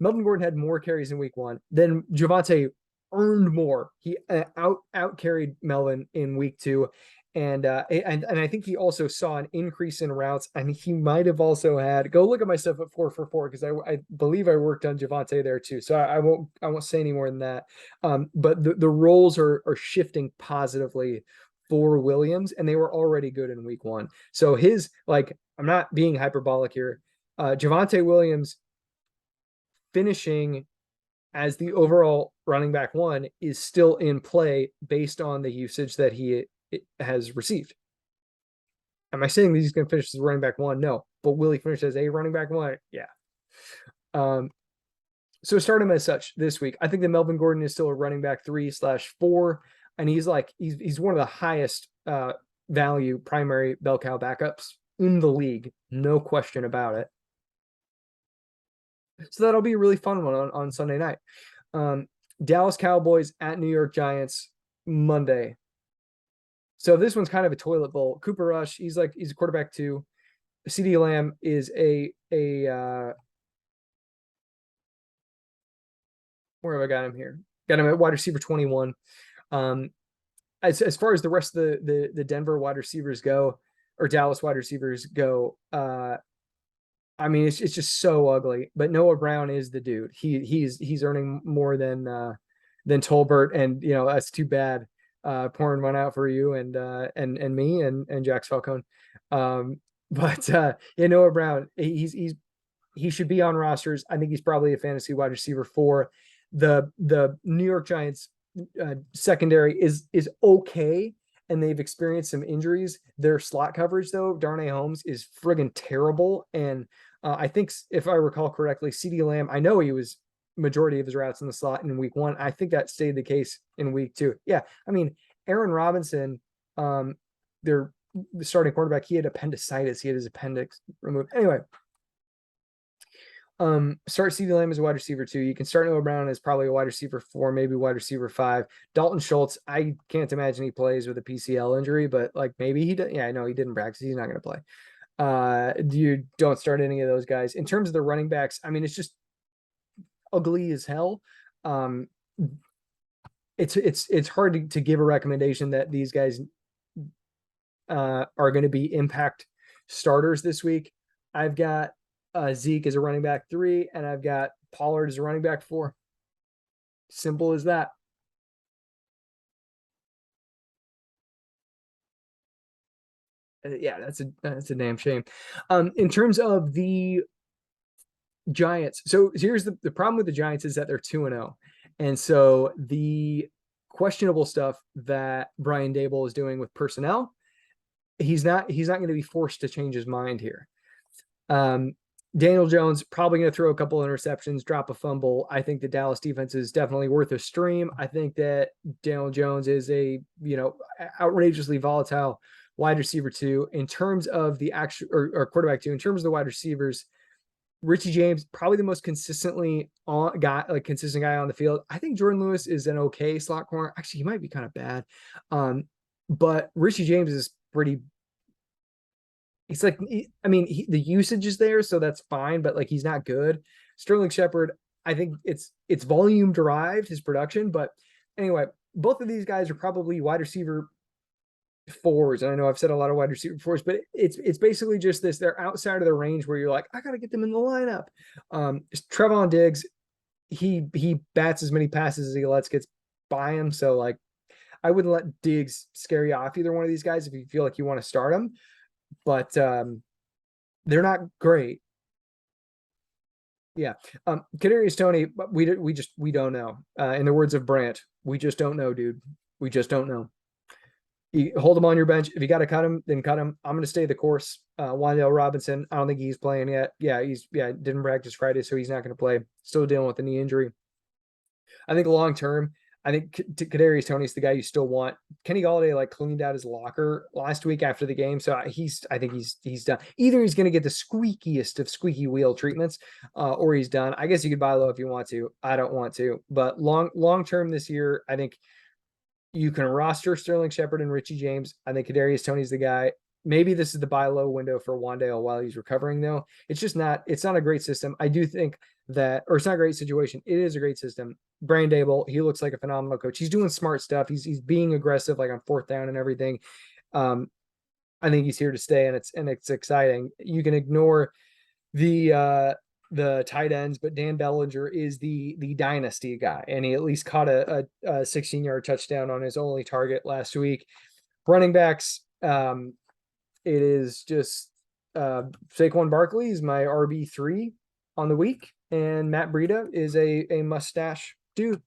Melvin Gordon had more carries in week 1. Then Javonte earned more. He out carried Melvin in week 2. And I think he also saw an increase in routes. And he might have also had, go look at my stuff at 4 for 4 because I believe I worked on Javonte there too. So I won't say any more than that. But the roles are shifting positively for Williams, and they were already good in week 1. So I'm not being hyperbolic here. Javonte Williams finishing as the overall running back 1 is still in play based on the usage that he has received. Am I saying that he's going to finish as running back 1? No. But will he finish as a running back 1? Yeah. So start him as such this week. I think that Melvin Gordon is still a running back 3/4, and he's one of the highest value primary bell cow backups in the league, no question about it. So that'll be a really fun one on Sunday night. Dallas Cowboys at New York Giants Monday. So this one's kind of a toilet bowl. Cooper Rush, he's a quarterback 2. CeeDee Lamb is where have I got him here? Got him at wide receiver 21. As far as the rest of the Denver wide receivers go, or Dallas wide receivers go, I mean, it's just so ugly. But Noah Brown is the dude. He's earning more than Tolbert, and that's too bad. Pouring one out for you and me and Jax Falcone. But Noah Brown, he should be on rosters. I think he's probably a fantasy wide receiver 4. The New York Giants secondary is okay, and they've experienced some injuries. Their slot coverage, though, Darnay Holmes, is friggin' terrible. And I think, if I recall correctly, CeeDee Lamb, I know he was majority of his routes in the slot in week 1. I think that stayed the case in week 2. Yeah, I mean, Aaron Robinson, their starting quarterback, he had appendicitis. He had his appendix removed. Anyway, start CeeDee Lamb as a wide receiver 2. You can start Noah Brown as probably a wide receiver 4, maybe wide receiver 5. Dalton Schultz, I can't imagine he plays with a PCL injury, but maybe he does. Yeah, I know he didn't practice. He's not going to play. You don't start any of those guys. In terms of the running backs, I mean, it's just ugly as hell. It's hard to give a recommendation that these guys are going to be impact starters this week. I've got Zeke as a running back 3, and I've got Pollard as a running back 4. Simple as that. Yeah, that's a damn shame. In terms of the Giants, so here's the problem with the Giants is that they're 2-0, and so the questionable stuff that Brian Daboll is doing with personnel, he's not going to be forced to change his mind here. Daniel Jones probably going to throw a couple interceptions, drop a fumble. I think the Dallas defense is definitely worth a stream. I think that Daniel Jones is a outrageously volatile wide receiver 2. In terms of the actual or quarterback 2, in terms of the wide receivers, Richie James, probably the most consistent guy on the field. I think Jordan Lewis is an okay slot corner. Actually, he might be kind of bad. But Richie James is pretty. It's the usage is there, so that's fine, but he's not good. Sterling Shepard, I think it's volume derived, his production. But anyway, both of these guys are probably wide receiver 4s. And I know I've said a lot of wide receiver 4s, but it's basically just this. They're outside of the range where you're like, I got to get them in the lineup. Trevon Diggs, he bats as many passes as he gets by him. So I wouldn't let Diggs scare you off either one of these guys if you feel like you want to start them. But they're not great. Yeah. Kadarius Toney, we don't know. In the words of Brandt, we just don't know, dude. We just don't know. You hold him on your bench. If you got to cut him, then cut him. I'm going to stay the course. Wan'Dale Robinson, I don't think he's playing yet. Yeah, didn't practice Friday, so he's not going to play. Still dealing with a knee injury. I think long term, I think Kadarius Toney's the guy you still want. Kenny Golladay cleaned out his locker last week after the game, so I think he's done. Either he's going to get the squeakiest of squeaky wheel treatments, or he's done. I guess you could buy low if you want to. I don't want to, but long term this year, I think you can roster Sterling Shepard and Richie James. I think Kadarius Toney's the guy. Maybe this is the buy low window for Wan'Dale while he's recovering, though. It's not a great system. I do think that, or it's not a great situation. It is a great system. Brian Daboll, he looks like a phenomenal coach. He's doing smart stuff. He's being aggressive, on 4th down and everything. I think he's here to stay, and it's exciting. You can ignore the tight ends, but Dan Bellinger is the dynasty guy, and he at least caught a 16-yard touchdown on his only target last week. Running backs, it is just Saquon Barkley is my RB3 on the week, and Matt Breida is a mustache dude.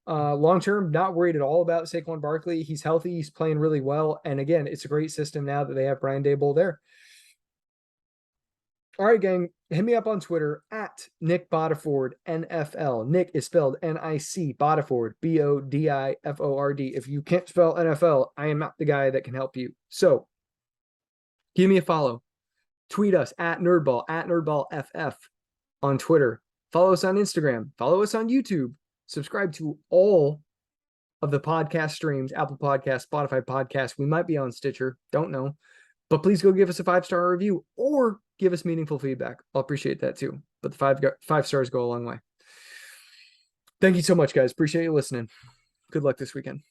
Long term, not worried at all about Saquon Barkley. He's healthy, he's playing really well, and again, it's a great system now that they have Brian Daboll there. All right, gang, hit me up on Twitter at at Nic Bodiford NFL. Nick is spelled Nic, Bodiford, Bodiford. If you can't spell NFL, I am not the guy that can help you. So give me a follow. Tweet us at NerdballFF on Twitter. Follow us on Instagram. Follow us on YouTube. Subscribe to all of the podcast streams, Apple Podcasts, Spotify Podcasts. We might be on Stitcher. Don't know. But please go give us a 5-star review or give us meaningful feedback. I'll appreciate that too. But the 5 stars go a long way. Thank you so much, guys. Appreciate you listening. Good luck this weekend.